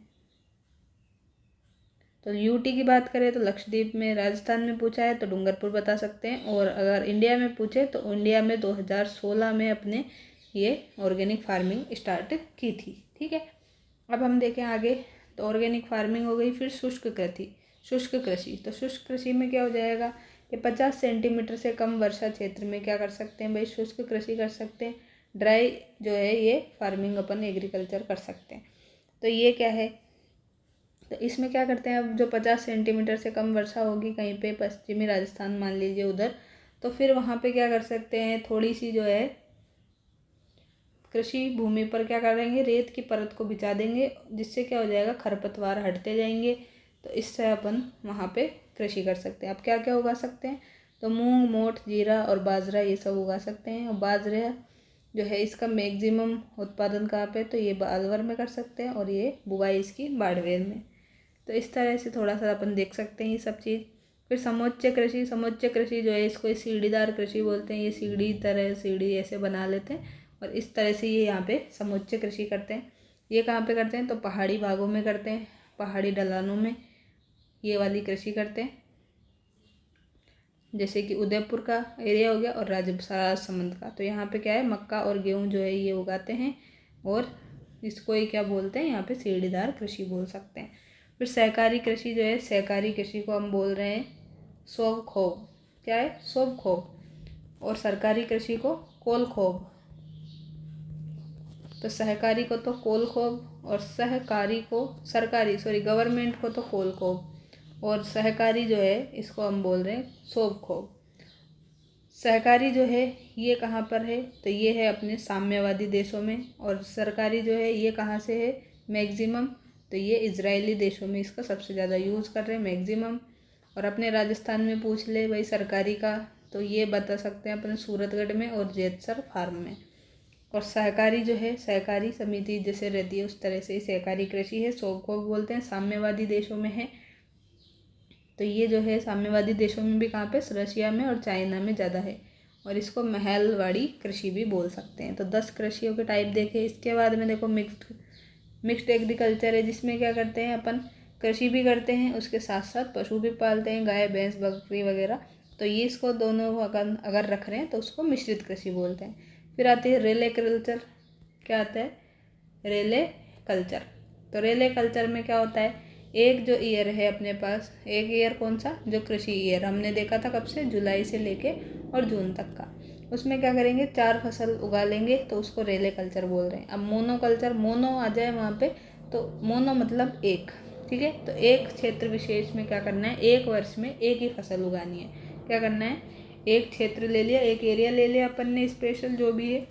तो यूटी की बात करें तो लक्षद्वीप में, राजस्थान में पूछा है तो डूंगरपुर बता सकते हैं। और अगर इंडिया में पूछे तो इंडिया में 2016 में अपने ये ऑर्गेनिक फार्मिंग स्टार्ट की थी। ठीक है, अब हम देखें आगे। तो ऑर्गेनिक फार्मिंग हो गई। फिर शुष्क कृषि। तो शुष्क कृषि में क्या हो जाएगा कि 50 सेंटीमीटर से कम वर्षा क्षेत्र में क्या कर सकते हैं भाई, शुष्क कृषि कर सकते हैं। ड्राई जो है ये फार्मिंग अपन एग्रीकल्चर कर सकते हैं। तो ये क्या है, तो इसमें क्या करते हैं, अब जो 50 सेंटीमीटर से कम वर्षा होगी कहीं पे पश्चिमी राजस्थान मान लीजिए उधर, तो फिर वहाँ पे क्या कर सकते हैं, थोड़ी सी जो है कृषि भूमि पर क्या करेंगे, रेत की परत को बिछा देंगे, जिससे क्या हो जाएगा खरपतवार हटते जाएंगे। तो इससे अपन वहाँ पे कृषि कर सकते हैं। अब क्या क्या उगा सकते हैं, तो मूंग, मोठ, जीरा और बाजरा ये सब उगा सकते हैं। और बाजरा जो है इसका मैक्सिमम उत्पादन कहाँ पे, तो ये अलवर में कर सकते हैं और ये बुआई इसकी बाड़मेर में। तो इस तरह से थोड़ा सा अपन देख सकते हैं ये सब चीज़। फिर समोच्च कृषि जो है इसको सीढ़ीदार कृषि बोलते हैं। ये सीढ़ी ऐसे बना लेते हैं और इस तरह से ये यहाँ पे समोच्च कृषि करते हैं। ये कहाँ पे करते हैं, तो पहाड़ी भागों में करते हैं, पहाड़ी ढलानों में ये वाली कृषि करते हैं। जैसे कि उदयपुर का एरिया हो गया और राजसमंद का, तो यहाँ पे क्या है मक्का और गेहूँ जो है ये उगाते हैं और इसको ये क्या बोलते हैं यहाँ पे सीढ़ीदार कृषि बोल सकते हैं। फिर सहकारी कृषि जो है, सहकारी कृषि को हम बोल रहे हैं स्वखोब। क्या है, स्वखोब। और सरकारी कृषि को कोलखोब। तो सहकारी को तो कोलखोब और सहकारी को गवर्नमेंट को तो कोलखोब और सहकारी जो है इसको हम बोल रहे हैं सोबखोब। सहकारी जो है ये कहाँ पर है, तो ये है अपने साम्यवादी देशों में। और सरकारी जो है ये कहाँ से है मैक्सिमम, तो ये इजरायली देशों में इसका सबसे ज़्यादा यूज़ कर रहे हैं मैक्सिमम। और अपने राजस्थान में पूछ ले भाई सरकारी का, तो ये बता सकते हैं अपने सूरतगढ़ में और जेतसर फार्म में। और सहकारी जो है सहकारी समिति जैसे रहती है उस तरह से सहकारी कृषि है, को बोलते हैं, साम्यवादी देशों में है। तो ये जो है साम्यवादी देशों में भी कहाँ पे, रशिया में और चाइना में ज़्यादा है। और इसको महलवाड़ी कृषि भी बोल सकते हैं। तो 10 कृषियों के टाइप देखे। इसके बाद में देखो मिक्स्ड एग्रीकल्चर है, जिसमें क्या करते हैं अपन कृषि भी करते हैं, उसके साथ साथ पशु भी पालते हैं, गाय भैंस बकरी वगैरह। तो ये इसको दोनों अगर रख रहे हैं तो उसको मिश्रित कृषि बोलते हैं। फिर आती है रेले कल्चर। क्या आता है? रेले कल्चर। तो रेले कल्चर में क्या होता है, एक जो ईयर है अपने पास, एक ईयर कौन सा, जो कृषि ईयर हमने देखा था कब से, जुलाई से लेके और जून तक का, उसमें क्या करेंगे 4 फसल उगा लेंगे, तो उसको रेले कल्चर बोल रहे हैं। अब मोनो कल्चर, मोनो आ जाए वहाँ पे, तो मोनो मतलब एक, ठीक है। तो एक क्षेत्र विशेष में क्या करना है, एक वर्ष में एक ही फसल उगानी है। क्या करना है, एक क्षेत्र ले लिया, एक एरिया ले लिया अपन ने स्पेशल जो भी है,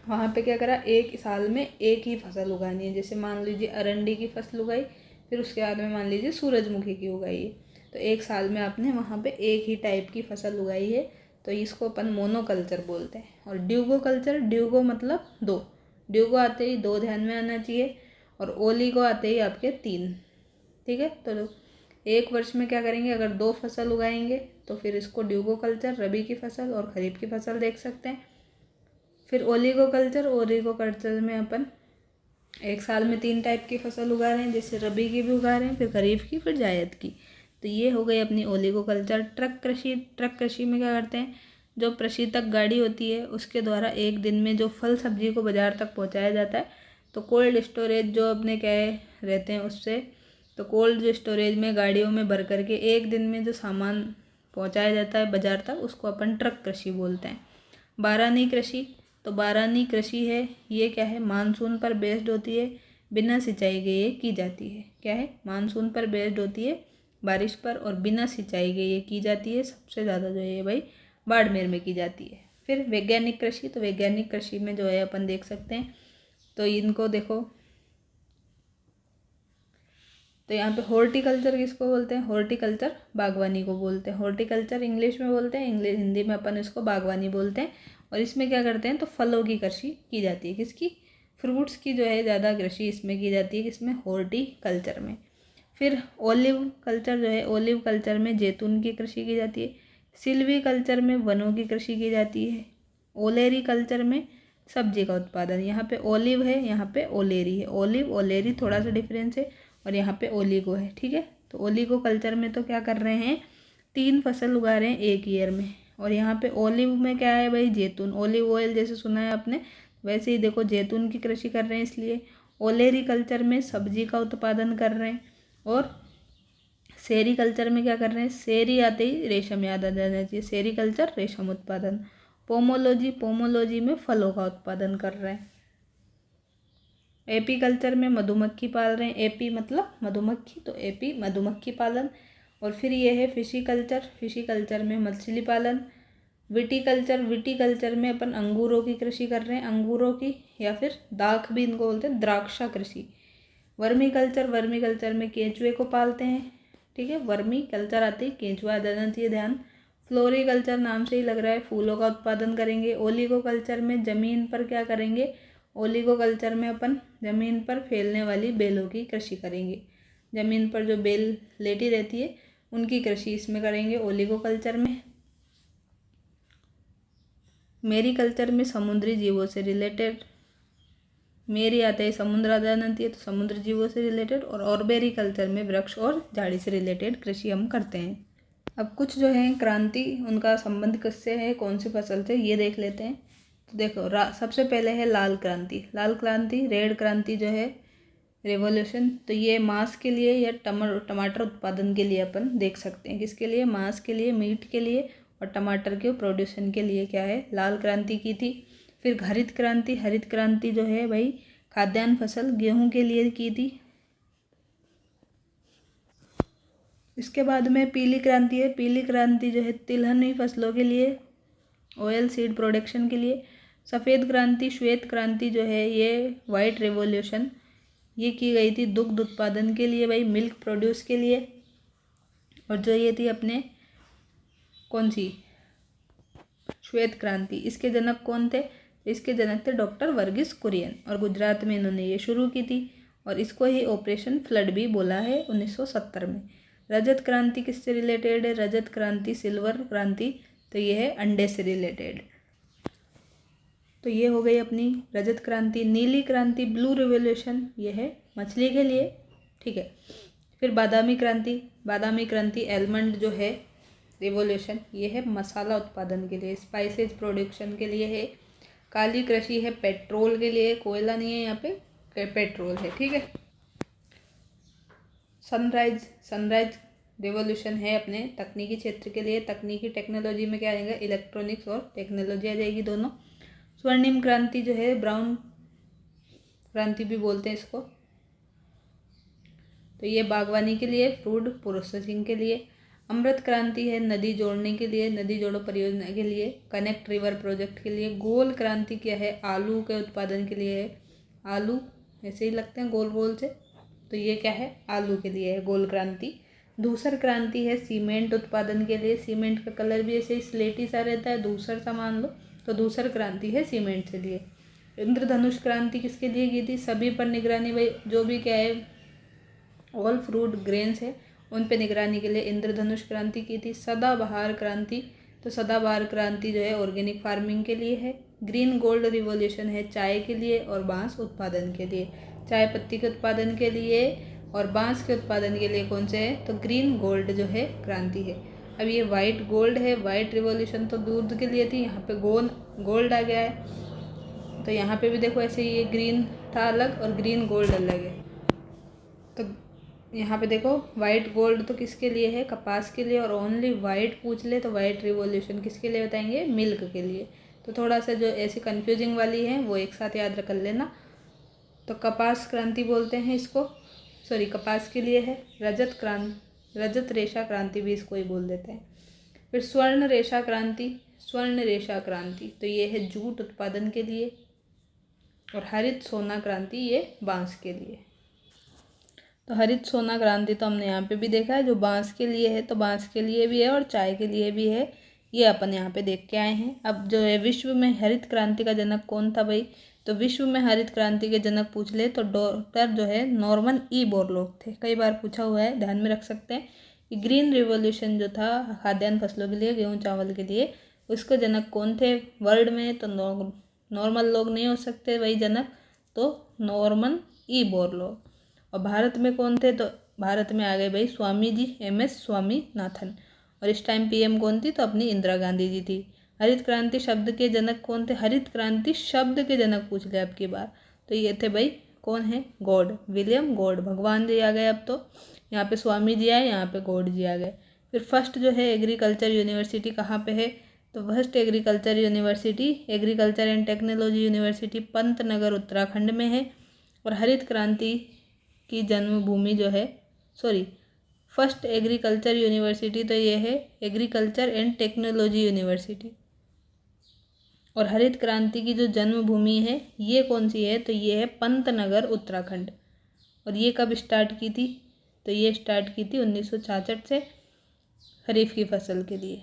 वहाँ पे क्या करा, एक साल में एक ही फसल उगानी है। जैसे मान लीजिए अरंडी की फसल उगाई, फिर उसके बाद में मान लीजिए सूरजमुखी की उगाई है, तो एक साल में आपने वहाँ पे एक ही टाइप की फसल उगाई है, तो इसको अपन मोनोकल्चर बोलते हैं। और ड्यूगो कल्चर, ड्यूगो मतलब 2, ड्यूगो आते ही 2 ध्यान में आना चाहिए, और ओलिगो आते ही आपके 3, ठीक है। तो एक वर्ष में क्या करेंगे, अगर 2 फसल उगाएंगे तो फिर इसको ड्यूगो कल्चर, रबी की फसल और खरीफ की फसल देख सकते हैं। फिर ओलिगो कल्चर में अपन एक साल में 3 टाइप की फसल उगा रहे हैं, जैसे रबी की भी उगा रहे हैं, फिर खरीफ की, फिर जायद की। तो ये हो गई अपनी ओलिगो कल्चर। ट्रक कृषि में क्या करते हैं, जो प्रशीतक गाड़ी होती है उसके द्वारा एक दिन में जो फल सब्जी को बाजार तक पहुंचाया जाता है, तो कोल्ड स्टोरेज जो अपने क्या रहते हैं उससे, तो कोल्ड स्टोरेज में गाड़ियों में भर करके एक दिन में जो सामान पहुंचाया जाता है बाजार तक, उसको अपन ट्रक कृषि बोलते हैं। बारानी कृषि, तो बारानी कृषि है, ये क्या है, मानसून पर बेस्ड होती है, बिना सिंचाई के ये की जाती है। क्या है, मानसून पर बेस्ड होती है, बारिश पर, और बिना सिंचाई के ये की जाती है। सबसे ज़्यादा जो है भाई बाड़मेर में की जाती है। फिर वैज्ञानिक कृषि, तो वैज्ञानिक कृषि में जो है अपन देख सकते हैं, तो इनको देखो, तो यहाँ पे हॉर्टिकल्चर किसको बोलते हैं, हॉर्टिकल्चर बागवानी को बोलते हैं। हॉर्टिकल्चर इंग्लिश में बोलते हैं, हिंदी में अपन इसको बागवानी बोलते हैं। और इसमें क्या करते हैं, तो फलों की कृषि की जाती है, किसकी, फ्रूट्स की जो है ज़्यादा कृषि इसमें की जाती है, किसमें, हॉर्टिकल्चर में। फिर ओलिव कल्चर जो है, ओलिव कल्चर में जैतून की कृषि की जाती है। सिल्वी कल्चर में वनों की कृषि की जाती है। ओलेरी कल्चर में सब्जी का उत्पादन। यहाँ पे ओलिव है, यहाँ पे ओलेरी है, ओलिव ओलेरी थोड़ा सा डिफरेंस है, और यहाँ पे ओलिगो है, ठीक है। तो ओलिगो कल्चर में तो क्या कर रहे हैं, 3 फसल उगा रहे हैं एक ईयर में। और यहाँ पे ओलिव में क्या है भाई, जैतून, ओलिव ऑयल जैसे सुना है आपने, वैसे ही देखो जैतून की कृषि कर रहे हैं इसलिए। ओलेरी कल्चर में सब्जी का उत्पादन कर रहे हैं। और सेरी कल्चर में क्या कर रहे हैं, सेरी आते ही रेशम याद आ जाना चाहिए, सेरी कल्चर रेशम उत्पादन। पोमोलॉजी में फलों का उत्पादन कर रहे हैं। एपी कल्चर में मधुमक्खी पाल रहे हैं, एपी मतलब मधुमक्खी, तो एपी मधुमक्खी पालन। और फिर ये है फिशी कल्चर में मछली पालन। विटी कल्चर में अपन अंगूरों की कृषि कर रहे हैं, अंगूरों की, या फिर दाख भी इनको बोलते हैं, द्राक्षा कृषि। वर्मी कल्चर में केंचुए को पालते हैं, ठीक है। वर्मी कल्चर आते ही केंचुआ आ जाना चाहिए ध्यान। फ्लोरिकल्चर नाम से ही लग रहा है, फूलों का उत्पादन करेंगे। ओलिगो कल्चर में जमीन पर क्या करेंगे, ओलिगो कल्चर में अपन ज़मीन पर फैलने वाली बेलों की कृषि करेंगे, ज़मीन पर जो बेल लेटी रहती है उनकी कृषि इसमें करेंगे ओलिगो कल्चर में। मेरी कल्चर में समुद्री जीवों से रिलेटेड, मेरी आते ही समुद्र आ जाना चाहिए, तो समुद्र जीवों से रिलेटेड। और ऑर्बेरी कल्चर में वृक्ष और झाड़ी से रिलेटेड कृषि हम करते हैं। अब कुछ जो है क्रांति, उनका संबंध किससे है, कौन सी फसल से, ये देख लेते हैं। तो देखो सबसे पहले है लाल क्रांति, रेड क्रांति जो है रेवोल्यूशन, तो ये मांस के लिए या टमाटर उत्पादन के लिए अपन देख सकते हैं, किसके लिए, मांस के लिए, मीट के लिए, और टमाटर के प्रोड्यूसन के लिए क्या है, लाल क्रांति की थी। फिर हरित क्रांति जो है भाई खाद्यान्न फसल गेहूं के लिए की थी। इसके बाद में पीली क्रांति है, पीली क्रांति जो है तिलहनी फसलों के लिए, ऑयल सीड प्रोडक्शन के लिए। सफ़ेद क्रांति, श्वेत क्रांति जो है ये वाइट रेवोल्यूशन, ये की गई थी दुग्ध उत्पादन के लिए भाई, मिल्क प्रोड्यूस के लिए। और जो ये थी अपने कौन सी, श्वेत क्रांति, इसके जनक कौन थे, इसके जनक थे डॉक्टर वर्गीस कुरियन, और गुजरात में इन्होंने ये शुरू की थी, और इसको ही ऑपरेशन फ्लड भी बोला है 1970 में। रजत क्रांति किससे रिलेटेड है, रजत क्रांति, सिल्वर क्रांति तो ये है अंडे से रिलेटेड। तो ये हो गई अपनी रजत क्रांति। नीली क्रांति ब्लू रिवोल्यूशन, ये है मछली के लिए, ठीक है। फिर बादामी क्रांति, बादामी क्रांति एलमंड जो है रिवोल्यूशन, ये है मसाला उत्पादन के लिए, स्पाइसेस प्रोडक्शन के लिए है। काली कृषि है पेट्रोल के लिए, कोयला नहीं है यहाँ पे, पेट्रोल है, ठीक है। सनराइज, सनराइज रिवोल्यूशन है अपने तकनीकी क्षेत्र के लिए। तकनीकी टेक्नोलॉजी में क्या आएगा, इलेक्ट्रॉनिक्स और टेक्नोलॉजी आ जाएगी दोनों। स्वर्णिम क्रांति जो है, ब्राउन क्रांति भी बोलते हैं इसको, तो ये बागवानी के लिए, फूड प्रोसेसिंग के लिए। अमृत क्रांति है नदी जोड़ने के लिए, नदी जोड़ो परियोजना के लिए, कनेक्ट रिवर प्रोजेक्ट के लिए। गोल क्रांति क्या है, आलू के उत्पादन के लिए है। आलू ऐसे ही लगते हैं गोल गोल से, तो ये क्या है, आलू के लिए है गोल क्रांति। धूसर क्रांति है सीमेंट उत्पादन के लिए, सीमेंट का कलर भी ऐसे ही स्लेटी सा रहता है, धूसर सा मान लो, तो धूसर क्रांति है सीमेंट के लिए। इंद्रधनुष क्रांति किसके लिए की थी, सभी पर निगरानी, भाई जो भी क्या है ऑल फ्रूट ग्रेन्स है उन पे निगरानी के लिए इंद्रधनुष क्रांति की थी। सदाबहार क्रांति, तो सदाबहार क्रांति जो है ऑर्गेनिक फार्मिंग के लिए है। ग्रीन गोल्ड रिवॉल्यूशन है चाय के लिए और बांस उत्पादन के लिए, चाय पत्ती के उत्पादन के लिए और बांस के उत्पादन के लिए कौन से है, तो ग्रीन गोल्ड जो है क्रांति है। अब ये वाइट गोल्ड है, वाइट रिवॉल्यूशन तो दूध के लिए थी, यहाँ पे गोल्ड आ गया है। तो यहाँ पे भी देखो ऐसे ये ग्रीन था अलग और ग्रीन गोल्ड अलग है। तो यहाँ पे देखो वाइट गोल्ड तो किसके लिए है, कपास के लिए, और ओनली वाइट पूछ ले तो वाइट रिवॉल्यूशन किसके लिए बताएंगे, मिल्क के लिए। तो थोड़ा सा जो ऐसी कन्फ्यूजिंग वाली है वो एक साथ याद कर लेना। तो कपास क्रांति बोलते हैं इसको, सॉरी कपास के लिए है। रजत रेशा क्रांति भी इसको ही बोल देते हैं। फिर स्वर्ण रेशा क्रांति, स्वर्ण रेशा क्रांति तो ये है जूट उत्पादन के लिए। और हरित सोना क्रांति ये बांस के लिए। तो हरित सोना क्रांति तो हमने यहाँ पे भी देखा है, जो बांस के लिए है, तो बांस के लिए भी है और चाय के लिए भी है, ये अपन यहाँ पे देख के आए हैं। अब जो है विश्व में हरित क्रांति का जनक कौन था भाई, तो विश्व में हरित क्रांति के जनक पूछ ले तो डॉक्टर जो है नॉर्मन ई बोरलॉग थे, कई बार पूछा हुआ है, ध्यान में रख सकते हैं कि ग्रीन रिवॉल्यूशन जो था खाद्यान्न फसलों के लिए, गेहूँ चावल के लिए, उसके जनक कौन थे वर्ल्ड में, तो नॉर्मल लोग नहीं हो सकते वही जनक, तो नॉर्मन ई बोरलॉग। और भारत में कौन थे, तो भारत में आ गए भाई स्वामी जी, MS स्वामीनाथन। और इस टाइम PM कौन थी, तो अपनी इंदिरा गांधी जी थी। हरित क्रांति शब्द के जनक कौन थे, हरित क्रांति शब्द के जनक पूछ ले अब की बार, तो ये थे भाई कौन है, गॉड, विलियम गॉड, भगवान जी आ गए। अब तो यहाँ पे स्वामी जी आए, यहाँ पे गॉड जी आ गए। फिर फर्स्ट जो है एग्रीकल्चर यूनिवर्सिटी कहाँ पे है, तो first agriculture university, agriculture and technology university Pantnagar Uttarakhand में है। और हरित क्रांति की जन्मभूमि जो है, सॉरी फर्स्ट एग्रीकल्चर यूनिवर्सिटी तो ये है एग्रीकल्चर एंड टेक्नोलॉजी यूनिवर्सिटी। और हरित क्रांति की जो जन्मभूमि है ये कौन सी है, तो ये है पंतनगर उत्तराखंड। और ये कब स्टार्ट की थी, तो ये स्टार्ट की थी 1966 से खरीफ की फसल के लिए।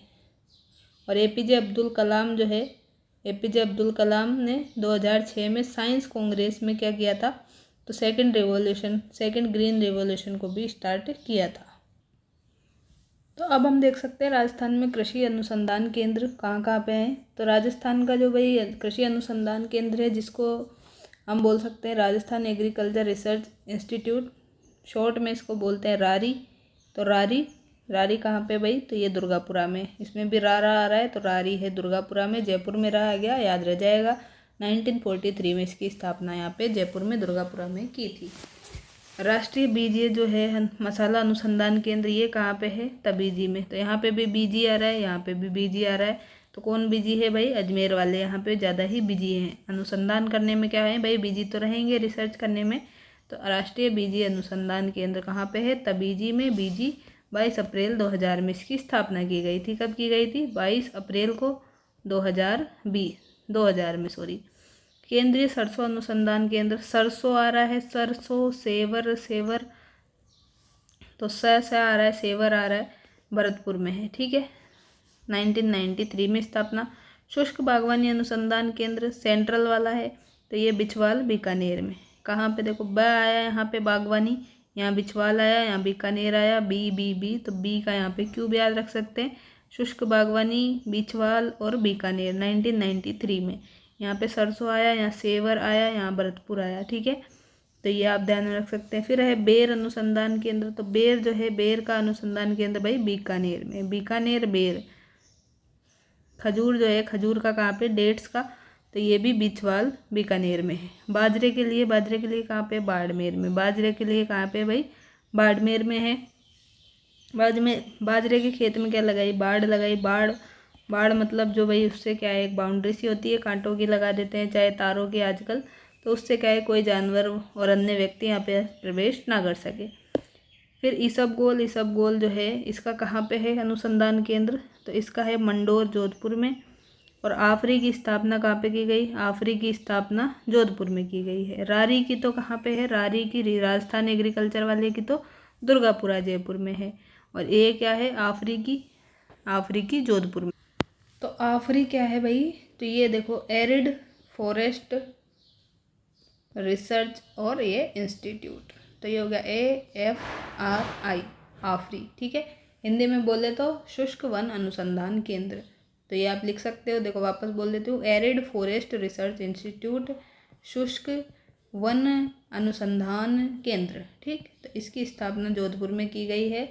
और APJ अब्दुल कलाम जो है, APJ अब्दुल कलाम ने 2006 में साइंस कांग्रेस में क्या किया था, तो सेकंड ग्रीन रिवॉल्यूशन को भी स्टार्ट किया था। तो अब हम देख सकते हैं राजस्थान में कृषि अनुसंधान केंद्र कहाँ कहाँ पे हैं। तो राजस्थान का जो भाई कृषि अनुसंधान केंद्र है, जिसको हम बोल सकते हैं Rajasthan agriculture research institute, short में इसको बोलते हैं रारी। तो रारी कहाँ पे भाई, तो ये दुर्गापुरा में, इसमें भी रा आ रहा है, तो रारी है दुर्गापुरा में, जयपुर में रहा गया, याद रह जाएगा। 1943 में इसकी स्थापना यहाँ पे जयपुर में दुर्गापुरा में की थी। राष्ट्रीय बीजीय जो है मसाला अनुसंधान केंद्र, ये कहाँ पे है, तबीजी में। तो यहाँ पे भी बीजी आ रहा है, यहाँ पे भी बीजी आ रहा है। तो कौन बिजी है भाई, अजमेर वाले यहाँ पे ज़्यादा ही बिजी हैं अनुसंधान करने में। क्या है भाई, बिजी तो रहेंगे रिसर्च करने में। तो राष्ट्रीय बीजी अनुसंधान केंद्र कहाँ पे है, तबीजी में। बीजी 22 अप्रैल 2000 में इसकी स्थापना की गई थी। कब की गई थी, 22 अप्रैल को 2000 में, सॉरी। केंद्रीय सरसों अनुसंधान केंद्र, सरसों आ रहा है, सरसों, सेवर, तो स आ रहा है, सेवर आ रहा है, भरतपुर में है, ठीक है। 1993 में स्थापना। शुष्क बागवानी अनुसंधान केंद्र सेंट्रल वाला है, तो ये बिछवाल बीकानेर में। कहाँ पे देखो ब आया यहाँ पे बागवानी, यहाँ बिछवाल आया, यहाँ बीकानेर आया, बी, तो बी का यहाँ पे क्यूब याद रख सकते हैं, शुष्क बागवानी, बीछवाल और बीकानेर 1993 में। यहाँ पे सरसों आया, यहाँ सेवर आया, यहाँ भरतपुर आया। ठीक है, तो ये आप ध्यान में रख सकते हैं। फिर है बेर अनुसंधान केंद्र, तो बेर जो है, बेर का अनुसंधान केंद्र भाई बीकानेर में, बीकानेर बेर। खजूर जो है, खजूर का कहाँ पे, डेट्स का, तो ये भी बीछवाल बीकानेर में है। बाजरे के लिए, बाजरे के लिए कहाँ पे, बाड़मेर में। बाजरे के लिए कहाँ पे भाई, बाड़मेर में है। बाजरे के खेत में क्या लगाई, बाड़ लगाई। बाड़, बाड़ मतलब जो भाई उससे क्या है, एक बाउंड्री सी होती है, कांटों की लगा देते हैं, चाहे तारों की आजकल, तो उससे क्या है, कोई जानवर और अन्य व्यक्ति यहाँ पे प्रवेश ना कर सके। फिर ईसबगोल, ईसबगोल जो है, इसका कहाँ पे है अनुसंधान केंद्र, तो इसका है मंडोर जोधपुर में। और आफरी की स्थापना कहाँ पे की गई, आफरी की स्थापना जोधपुर में की गई है। रारी की तो कहाँ पे है, रारी की राजस्थान एग्रीकल्चर वाले की तो दुर्गापुरा जयपुर में है। और ये क्या है, आफरी की, आफरी की जोधपुर में। तो आफरी क्या है भाई, तो ये देखो, एरिड फॉरेस्ट रिसर्च और ये इंस्टीट्यूट, तो ये हो गया AFRI, आफरी। ठीक है, हिंदी में बोले तो शुष्क वन अनुसंधान केंद्र, तो ये आप लिख सकते हो। देखो वापस बोल देती हूँ, एरिड फॉरेस्ट रिसर्च इंस्टीट्यूट, शुष्क वन अनुसंधान केंद्र। ठीक, तो इसकी स्थापना जोधपुर में की गई है।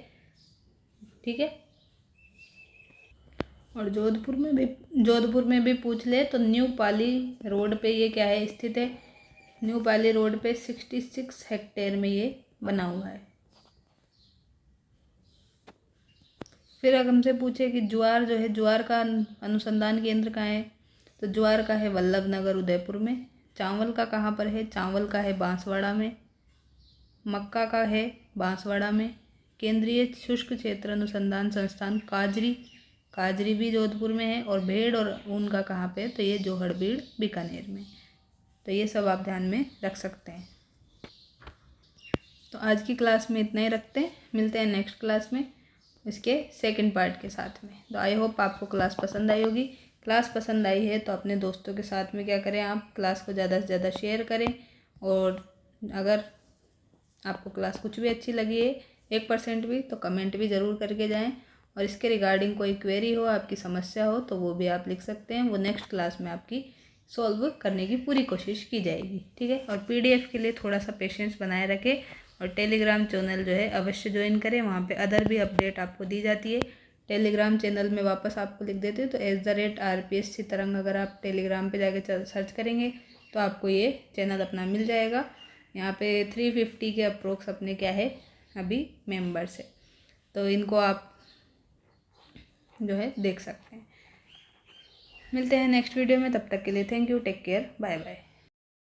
ठीक है, और जोधपुर में भी पूछ ले तो न्यू पाली रोड पे ये क्या है, स्थित है। न्यू पाली रोड पे 66 हेक्टेयर में ये बना हुआ है। फिर अगर हमसे पूछे कि ज्वार जो है, ज्वार का अनुसंधान केंद्र कहाँ है, तो ज्वार का है वल्लभ नगर उदयपुर में। चावल का कहाँ पर है, चावल का है बांसवाड़ा में। मक्का का है बांसवाड़ा में। केंद्रीय शुष्क क्षेत्र अनुसंधान संस्थान काजरी, काजरी भी जोधपुर में है। और भेड़ और ऊन का कहाँ पे है, तो ये जोहड़बीड़ बीकानेर में। तो ये सब आप ध्यान में रख सकते हैं। तो आज की क्लास में इतना ही रखते हैं, मिलते हैं नेक्स्ट क्लास में इसके सेकंड पार्ट के साथ में। तो आई होप आपको क्लास पसंद आई होगी। क्लास पसंद आई है तो अपने दोस्तों के साथ में क्या करें, आप क्लास को ज़्यादा से ज़्यादा शेयर करें। और अगर आपको क्लास कुछ भी अच्छी लगी है 1% भी, तो कमेंट भी ज़रूर करके जाएं। और इसके रिगार्डिंग कोई क्वेरी हो, आपकी समस्या हो, तो वो भी आप लिख सकते हैं। वो नेक्स्ट क्लास में आपकी सॉल्व करने की पूरी कोशिश की जाएगी। ठीक है, और PDF के लिए थोड़ा सा पेशेंस बनाए रखें। और टेलीग्राम चैनल जो है अवश्य ज्वाइन करें, वहाँ पे अदर भी अपडेट आपको दी जाती है। टेलीग्राम चैनल में वापस आपको लिख देती हूँ, तो @RPSC तरंग अगर आप टेलीग्राम पे जाके सर्च करेंगे तो आपको ये चैनल अपना मिल जाएगा। यहाँ पे 350 के अप्रोक्स अपने क्या है अभी मेंबर्स है, तो इनको आप जो है देख सकते हैं। मिलते हैं नेक्स्ट वीडियो में, तब तक के लिए thank you, take care, bye bye.